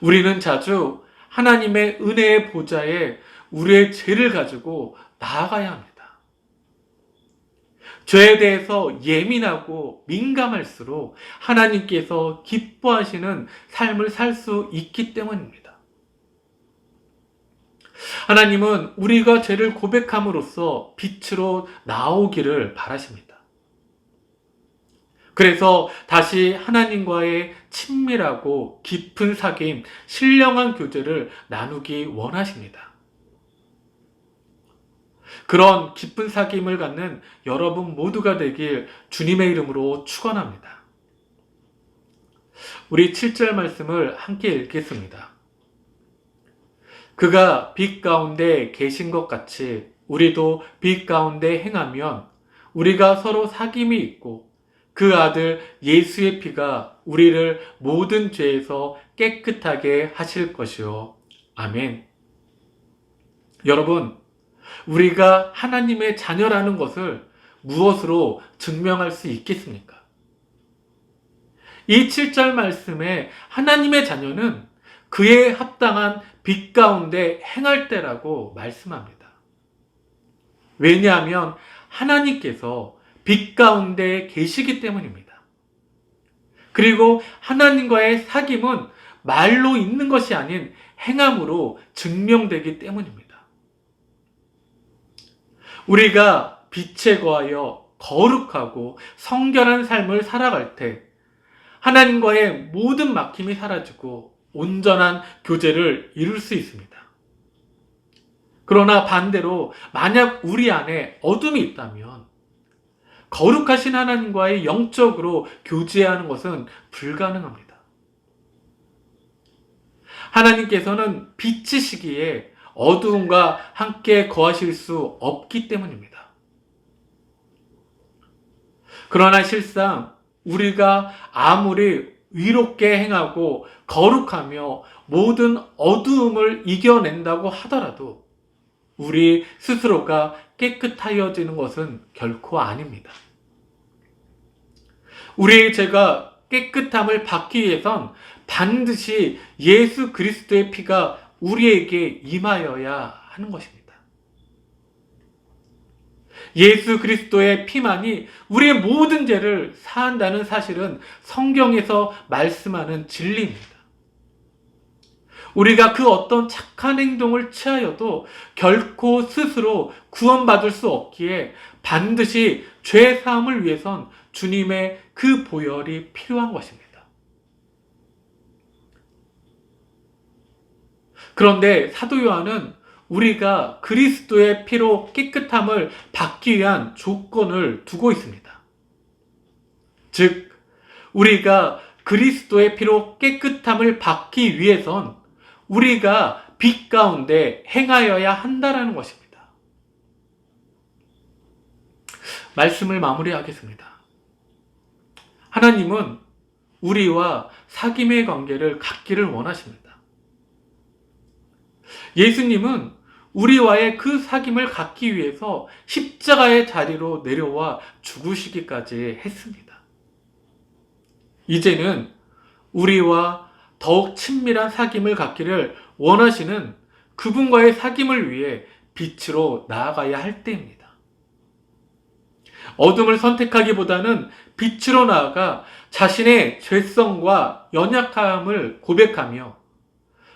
우리는 자주 하나님의 은혜의 보좌에 우리의 죄를 가지고 나아가야 합니다. 죄에 대해서 예민하고 민감할수록 하나님께서 기뻐하시는 삶을 살 수 있기 때문입니다. 하나님은 우리가 죄를 고백함으로써 빛으로 나오기를 바라십니다. 그래서 다시 하나님과의 친밀하고 깊은 사귐, 신령한 교제를 나누기 원하십니다. 그런 깊은 사귐을 갖는 여러분 모두가 되길 주님의 이름으로 축원합니다. 우리 7절 말씀을 함께 읽겠습니다. 그가 빛 가운데 계신 것 같이 우리도 빛 가운데 행하면 우리가 서로 사귐이 있고 그 아들 예수의 피가 우리를 모든 죄에서 깨끗하게 하실 것이요. 아멘. 여러분, 우리가 하나님의 자녀라는 것을 무엇으로 증명할 수 있겠습니까? 이 7절 말씀에 하나님의 자녀는 그에 합당한 빛 가운데 행할 때라고 말씀합니다. 왜냐하면 하나님께서 빛 가운데 계시기 때문입니다. 그리고 하나님과의 사귐은 말로 있는 것이 아닌 행함으로 증명되기 때문입니다. 우리가 빛에 거하여 거룩하고 성결한 삶을 살아갈 때 하나님과의 모든 막힘이 사라지고 온전한 교제를 이룰 수 있습니다. 그러나 반대로 만약 우리 안에 어둠이 있다면 거룩하신 하나님과의 영적으로 교제하는 것은 불가능합니다. 하나님께서는 빛이시기에 어두움과 함께 거하실 수 없기 때문입니다. 그러나 실상 우리가 아무리 의롭게 행하고 거룩하며 모든 어두움을 이겨낸다고 하더라도 우리 스스로가 깨끗하여지는 것은 결코 아닙니다. 우리의 죄가 깨끗함을 받기 위해선 반드시 예수 그리스도의 피가 우리에게 임하여야 하는 것입니다. 예수 그리스도의 피만이 우리의 모든 죄를 사한다는 사실은 성경에서 말씀하는 진리입니다. 우리가 그 어떤 착한 행동을 취하여도 결코 스스로 구원받을 수 없기에 반드시 죄 사함을 위해선 주님의 그 보혈이 필요한 것입니다. 그런데 사도 요한은 우리가 그리스도의 피로 깨끗함을 받기 위한 조건을 두고 있습니다. 즉, 우리가 그리스도의 피로 깨끗함을 받기 위해선 우리가 빛 가운데 행하여야 한다라는 것입니다. 말씀을 마무리하겠습니다. 하나님은 우리와 사귐의 관계를 갖기를 원하십니다. 예수님은 우리와의 그 사귐을 갖기 위해서 십자가의 자리로 내려와 죽으시기까지 했습니다. 이제는 우리와 더욱 친밀한 사귐을 갖기를 원하시는 그분과의 사귐을 위해 빛으로 나아가야 할 때입니다. 어둠을 선택하기보다는 빛으로 나아가 자신의 죄성과 연약함을 고백하며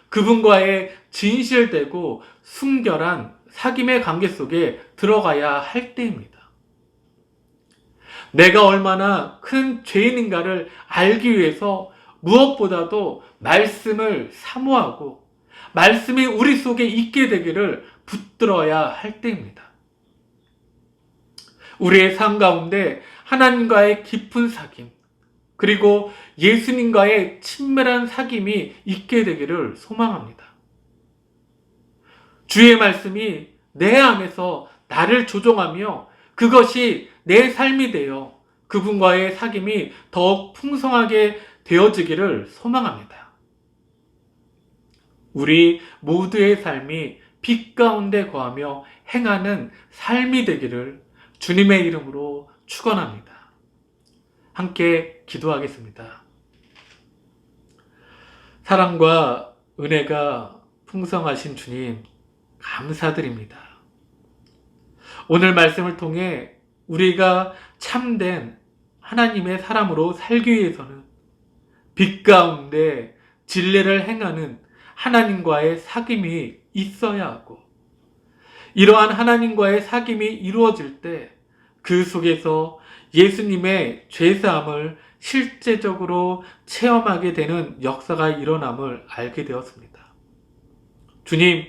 그분과의 진실되고 순결한 사귐의 관계 속에 들어가야 할 때입니다. 내가 얼마나 큰 죄인인가를 알기 위해서 무엇보다도 말씀을 사모하고 말씀이 우리 속에 있게 되기를 붙들어야 할 때입니다. 우리의 삶 가운데 하나님과의 깊은 사귐, 그리고 예수님과의 친밀한 사귐이 있게 되기를 소망합니다. 주의 말씀이 내 안에서 나를 조종하며 그것이 내 삶이 되어 그분과의 사귐이 더욱 풍성하게 되어지기를 소망합니다. 우리 모두의 삶이 빛 가운데 거하며 행하는 삶이 되기를 주님의 이름으로 축원합니다. 함께 기도하겠습니다. 사랑과 은혜가 풍성하신 주님, 감사드립니다. 오늘 말씀을 통해 우리가 참된 하나님의 사람으로 살기 위해서는 빛 가운데 진리를 행하는 하나님과의 사귐이 있어야 하고, 이러한 하나님과의 사귐이 이루어질 때 그 속에서 예수님의 죄사함을 실제적으로 체험하게 되는 역사가 일어남을 알게 되었습니다. 주님,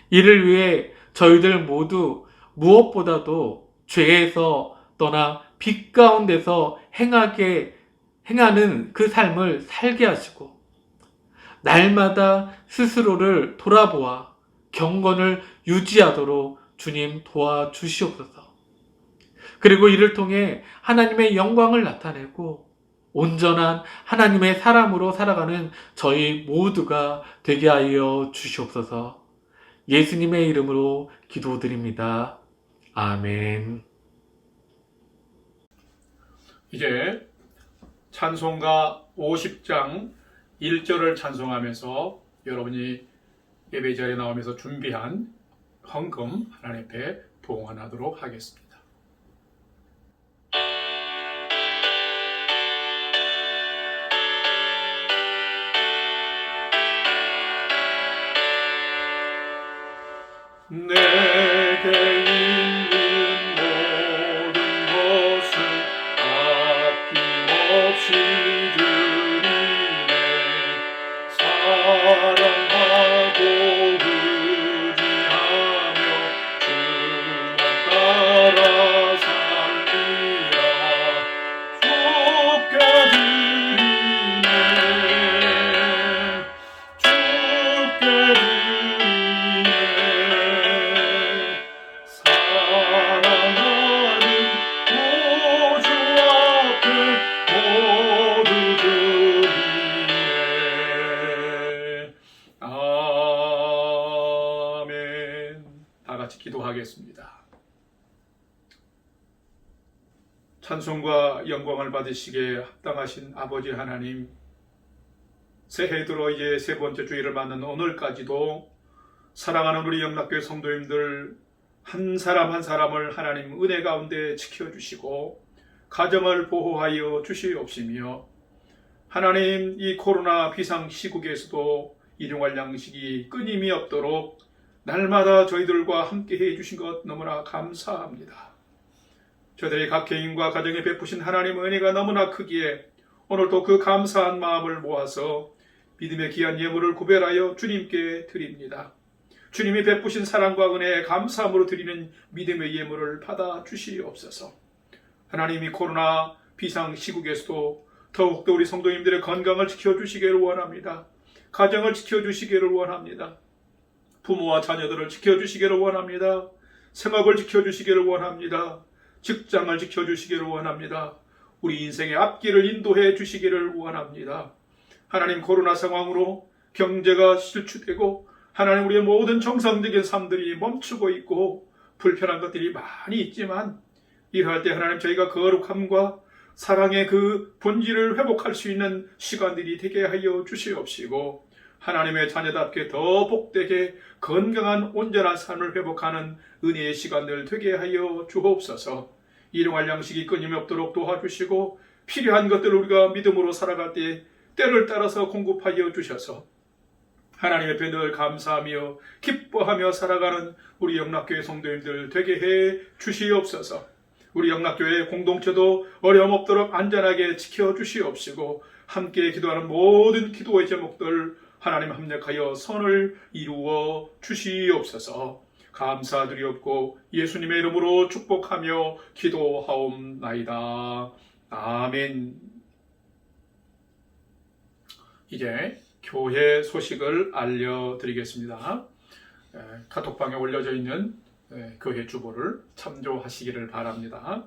이를 위해 저희들 모두 무엇보다도 죄에서 떠나 빛 가운데서 행하는 그 삶을 살게 하시고, 날마다 스스로를 돌아보아 경건을 유지하도록 주님 도와주시옵소서. 그리고 이를 통해 하나님의 영광을 나타내고 온전한 하나님의 사람으로 살아가는 저희 모두가 되게 하여 주시옵소서. 예수님의 이름으로 기도드립니다. 아멘. 이제 찬송가 50장 1절을 찬송하면서 여러분이 예배 자리에 나오면서 준비한 헌금 하나님 앞에 봉헌하도록 하겠습니다. 내게 있는 모든 것을 아낌없이 드리네. 사랑하고 의지하며 주만 따라 살리라. 주께 드리네. 주께 드리네. 사랑하는 구주 앞에 모두 드리네. 아멘. 다 같이 기도하겠습니다. 찬송과 영광을 받으시기에 합당하신 아버지 하나님, 새해 들어 이제 세 번째 주일을 맞는 오늘까지도 사랑하는 우리 영락교회 성도님들 한 사람 한 사람을 하나님 은혜 가운데 지켜주시고 가정을 보호하여 주시옵시며, 하나님 이 코로나 비상 시국에서도 일용할 양식이 끊임이 없도록 날마다 저희들과 함께 해주신 것 너무나 감사합니다. 저희들의 각 개인과 가정에 베푸신 하나님의 은혜가 너무나 크기에 오늘도 그 감사한 마음을 모아서 믿음의 귀한 예물을 구별하여 주님께 드립니다. 주님이 베푸신 사랑과 은혜에 감사함으로 드리는 믿음의 예물을 받아 주시옵소서. 하나님이 코로나 비상 시국에서도 더욱더 우리 성도님들의 건강을 지켜주시기를 원합니다. 가정을 지켜주시기를 원합니다. 부모와 자녀들을 지켜주시기를 원합니다. 생업을 지켜주시기를 원합니다. 직장을 지켜주시기를 원합니다. 우리 인생의 앞길을 인도해 주시기를 원합니다. 하나님, 코로나 상황으로 경제가 실추되고 하나님, 우리의 모든 정상적인 삶들이 멈추고 있고 불편한 것들이 많이 있지만 이러할 때 하나님, 저희가 거룩함과 사랑의 그 본질을 회복할 수 있는 시간들이 되게 하여 주시옵시고 하나님의 자녀답게 더 복되게 건강한 온전한 삶을 회복하는 은혜의 시간들 되게 하여 주옵소서. 일용할 양식이 끊임없도록 도와주시고 필요한 것들을 우리가 믿음으로 살아갈 때 때를 따라서 공급하여 주셔서 하나님 앞에 늘 감사하며 기뻐하며 살아가는 우리 영락교회 성도님들 되게 해 주시옵소서. 우리 영락교회 공동체도 어려움 없도록 안전하게 지켜주시옵시고 함께 기도하는 모든 기도의 제목들 하나님 합력하여 선을 이루어 주시옵소서. 감사드리옵고 예수님의 이름으로 축복하며 기도하옵나이다. 아멘. 이제 교회 소식을 알려드리겠습니다. 카톡방에 올려져 있는 교회 주보를 참조하시기를 바랍니다.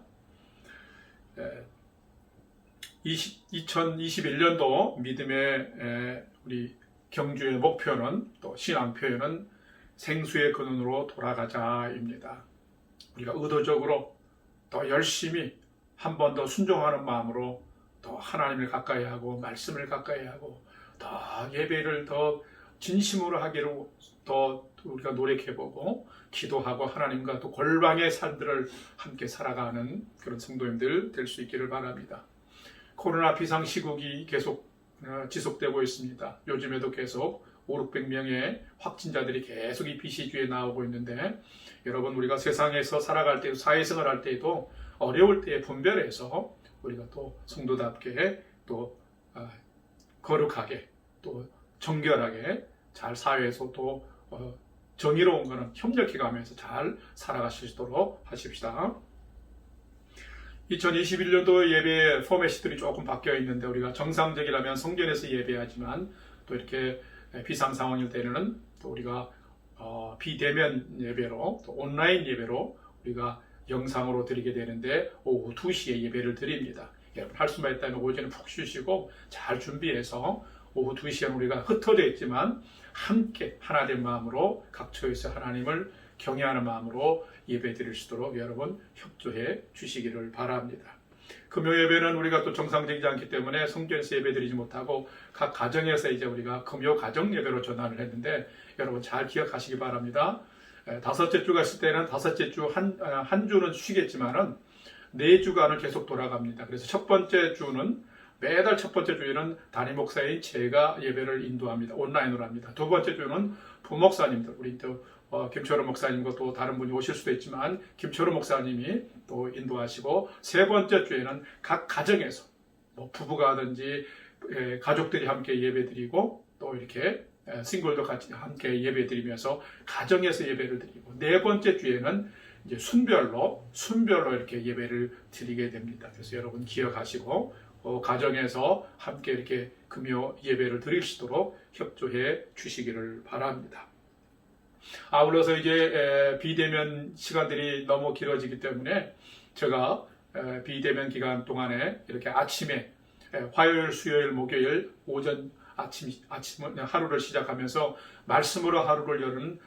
2021년도 믿음의 우리 경주의 목표는 또 신앙 표현은 생수의 근원으로 돌아가자입니다. 우리가 의도적으로 더 열심히 한 번 더 순종하는 마음으로 더 하나님을 가까이 하고 말씀을 가까이 하고 더 예배를 더 진심으로 하기를 더 우리가 노력해보고 기도하고 하나님과 또 골방의 삶들을 함께 살아가는 그런 성도님들 될 수 있기를 바랍니다. 코로나 비상시국이 계속 지속되고 있습니다. 요즘에도 계속 500~600명의 확진자들이 계속 이 BC주에 나오고 있는데 여러분, 우리가 세상에서 살아갈 때 사회생활 할 때에도 어려울 때에 분별해서 우리가 또 성도답게 또 거룩하게 또 정결하게 잘 사회에서 또 정의로운 것은 협력해 가면서 잘 살아가시도록 하십시다. 2021년도 예배 포맷들이 조금 바뀌어 있는데 우리가 정상적이라면 성전에서 예배하지만 또 이렇게 비상 상황일 때는 또 우리가 비대면 예배로 또 온라인 예배로 우리가 영상으로 드리게 되는데 오후 2시에 예배를 드립니다. 여러분, 할 수만 있다면 오전에 푹 쉬시고 잘 준비해서 오후 2시에는 우리가 흩어져 있지만 함께 하나된 마음으로 각처에서 하나님을 경외하는 마음으로 예배 드릴 수 있도록 여러분 협조해 주시기를 바랍니다. 금요 예배는 우리가 또 정상적이지 않기 때문에 성전에서 예배 드리지 못하고 각 가정에서 이제 우리가 금요 가정 예배로 전환을 했는데 여러분 잘 기억하시기 바랍니다. 다섯째 주가 있을 때는 다섯째 주 한 주는 쉬겠지만은 4주간은 계속 돌아갑니다. 그래서 첫 번째 주는 매달 첫 번째 주에는 담임 목사인 제가 예배를 인도합니다. 온라인으로 합니다. 두 번째 주는 부목사님들, 우리 또 김철호 목사님과 또 다른 분이 오실 수도 있지만 김철호 목사님이 또 인도하시고 세 번째 주에는 각 가정에서 뭐 부부가든지 가족들이 함께 예배드리고 또 이렇게 싱글도 같이 함께 예배드리면서 가정에서 예배를 드리고 네 번째 주에는 이제 순별로 이렇게 예배를 드리게 됩니다. 그래서 여러분 기억하시고 가정에서 함께 이렇게 금요 예배를 드릴 수 있도록 협조해 주시기를 바랍니다. 아울러서 이제 비대면 시간들이 너무 길어지기 때문에 제가 비대면 기간 동안에 이렇게 아침에 화요일, 수요일, 목요일 오전 아침 하루를 시작하면서 말씀으로 하루를 여는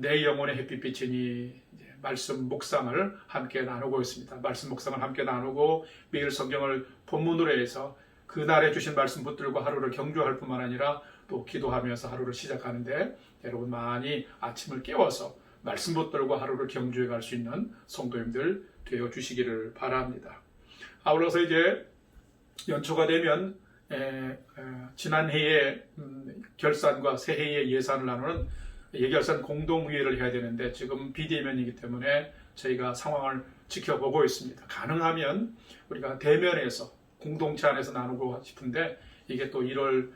내 영혼의 햇빛비치니 말씀 묵상을 함께 나누고 있습니다. 말씀 묵상을 함께 나누고 매일 성경을 본문으로 해서 그날에 주신 말씀 붙들고 하루를 경주할 뿐만 아니라 또 기도하면서 하루를 시작하는데 여러분 많이 아침을 깨워서 말씀 붙들고 하루를 경주해 갈 수 있는 성도님들 되어 주시기를 바랍니다. 아울러서 이제 연초가 되면 지난 해의 결산과 새해의 예산을 나누는 예결산 공동회의를 해야 되는데 지금 비대면이기 때문에 저희가 상황을 지켜보고 있습니다. 가능하면 우리가 대면에서 공동체 안에서 나누고 싶은데 이게 또 1월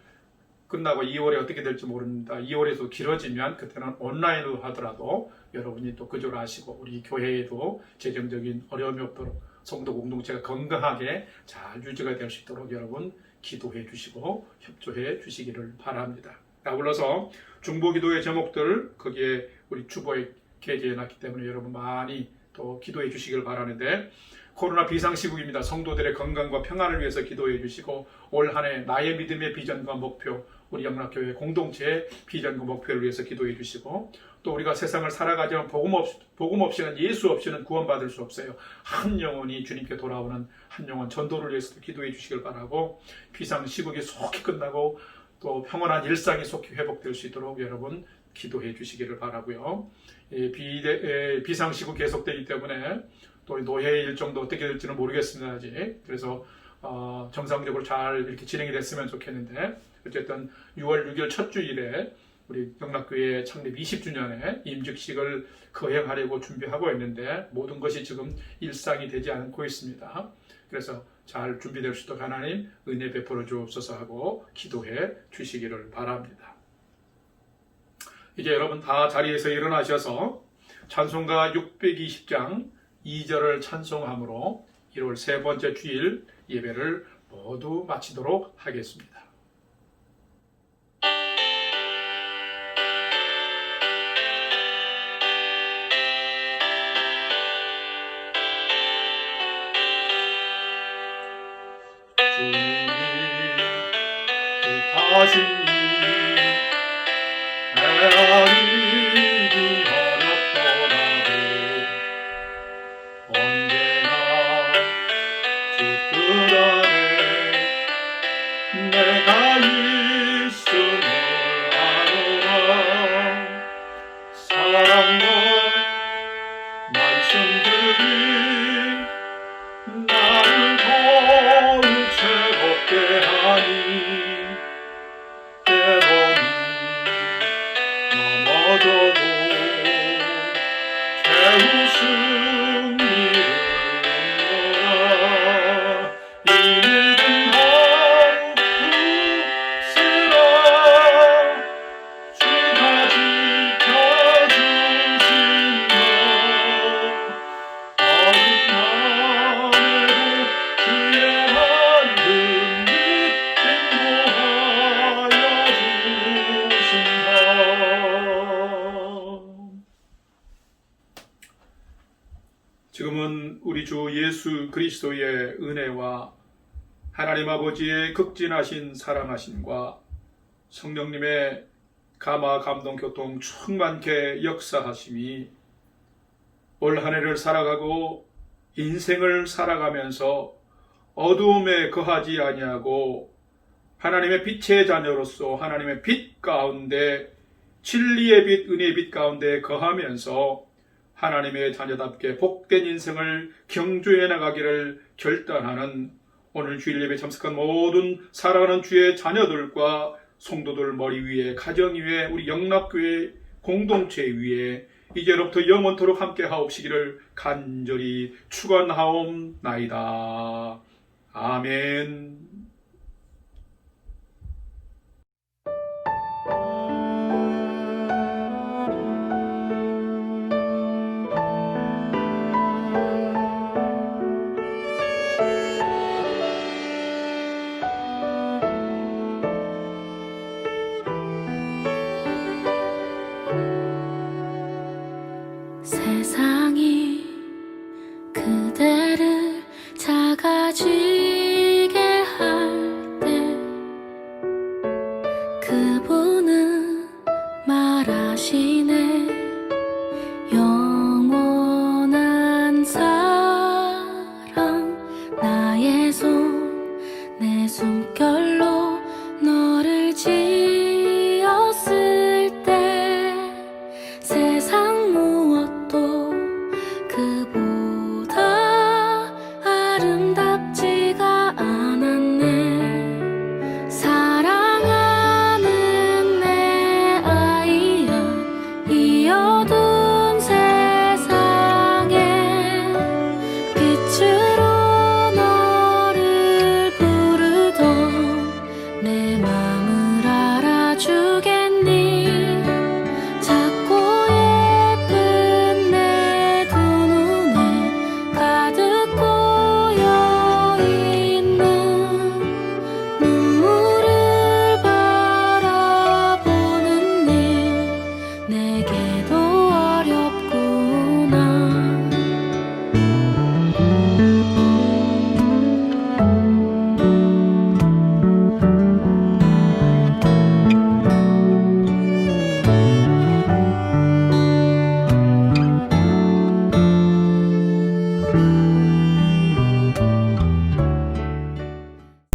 끝나고 2월에 어떻게 될지 모릅니다. 2월에도 길어지면 그때는 온라인으로 하더라도 여러분이 또 그저로 아시고 우리 교회에도 재정적인 어려움이 없도록 성도 공동체가 건강하게 잘 유지가 될 수 있도록 여러분 기도해 주시고 협조해 주시기를 바랍니다. 아울러서 중보기도의 제목들 거기에 우리 주보에 게재해 놨기 때문에 여러분 많이 또 기도해 주시길 바라는데, 코로나 비상시국입니다. 성도들의 건강과 평안을 위해서 기도해 주시고, 올 한 해 나의 믿음의 비전과 목표, 우리 영락교회 공동체의 비전과 목표를 위해서 기도해 주시고, 또 우리가 세상을 살아가지만 복음 없이는, 예수 없이는 구원받을 수 없어요. 한 영혼이 주님께 돌아오는 한 영혼 전도를 위해서도 기도해 주시길 바라고, 비상시국이 속히 끝나고 또 평온한 일상이 속히 회복될 수 있도록 여러분 기도해 주시기를 바라고요. 비상시국 계속되기 때문에 또 노예 일정도 어떻게 될지는 모르겠습니다. 아직. 그래서 정상적으로 잘 이렇게 진행이 됐으면 좋겠는데, 어쨌든 6월 6일 첫 주일에 우리 영락교회 창립 20주년에 임직식을 거행하려고 준비하고 있는데, 모든 것이 지금 일상이 되지 않고 있습니다. 그래서 잘 준비될 수 있도록 하나님 은혜 베풀어 주옵소서 하고 기도해 주시기를 바랍니다. 이제 여러분 다 자리에서 일어나셔서 찬송가 620장 2절을 찬송함으로 1월 세 번째 주일 예배를 모두 마치도록 하겠습니다. 주님 뜻하시니 헤아리기 어렵더라도 언제나 주 뜻 안에 내가 있음을 아노라. 사랑과 말씀들이 나를 더욱 즐겁게 하니, 때로는 넘어져도 개웃음이 흘러라. 이는 하루 푸스라 주가 지켜주신다. 어긋나네도 주의 만든 빛 행복하여 주신다. 지금은 우리 주 예수 그리스도의 은혜와 하나님 아버지의 극진하신 사랑하심과 성령님의 감화 감동 교통 충만케 역사하심이 올 한 해를 살아가고 인생을 살아가면서 어두움에 거하지 아니하고 하나님의 빛의 자녀로서 하나님의 빛 가운데, 진리의 빛, 은혜의 빛 가운데 거하면서 하나님의 자녀답게 복된 인생을 경주해 나가기를 결단하는 오늘 주일 예배 참석한 모든 사랑하는 주의 자녀들과 성도들 머리 위에, 가정 위에, 우리 영락교회 공동체 위에 이제로부터 영원토록 함께 하옵시기를 간절히 축원하옵나이다. 아멘. 세상이 그대를 작아지게 할 때 그분은 말하시네. 영원한 사랑, 나의 손, 내 숨결로 너를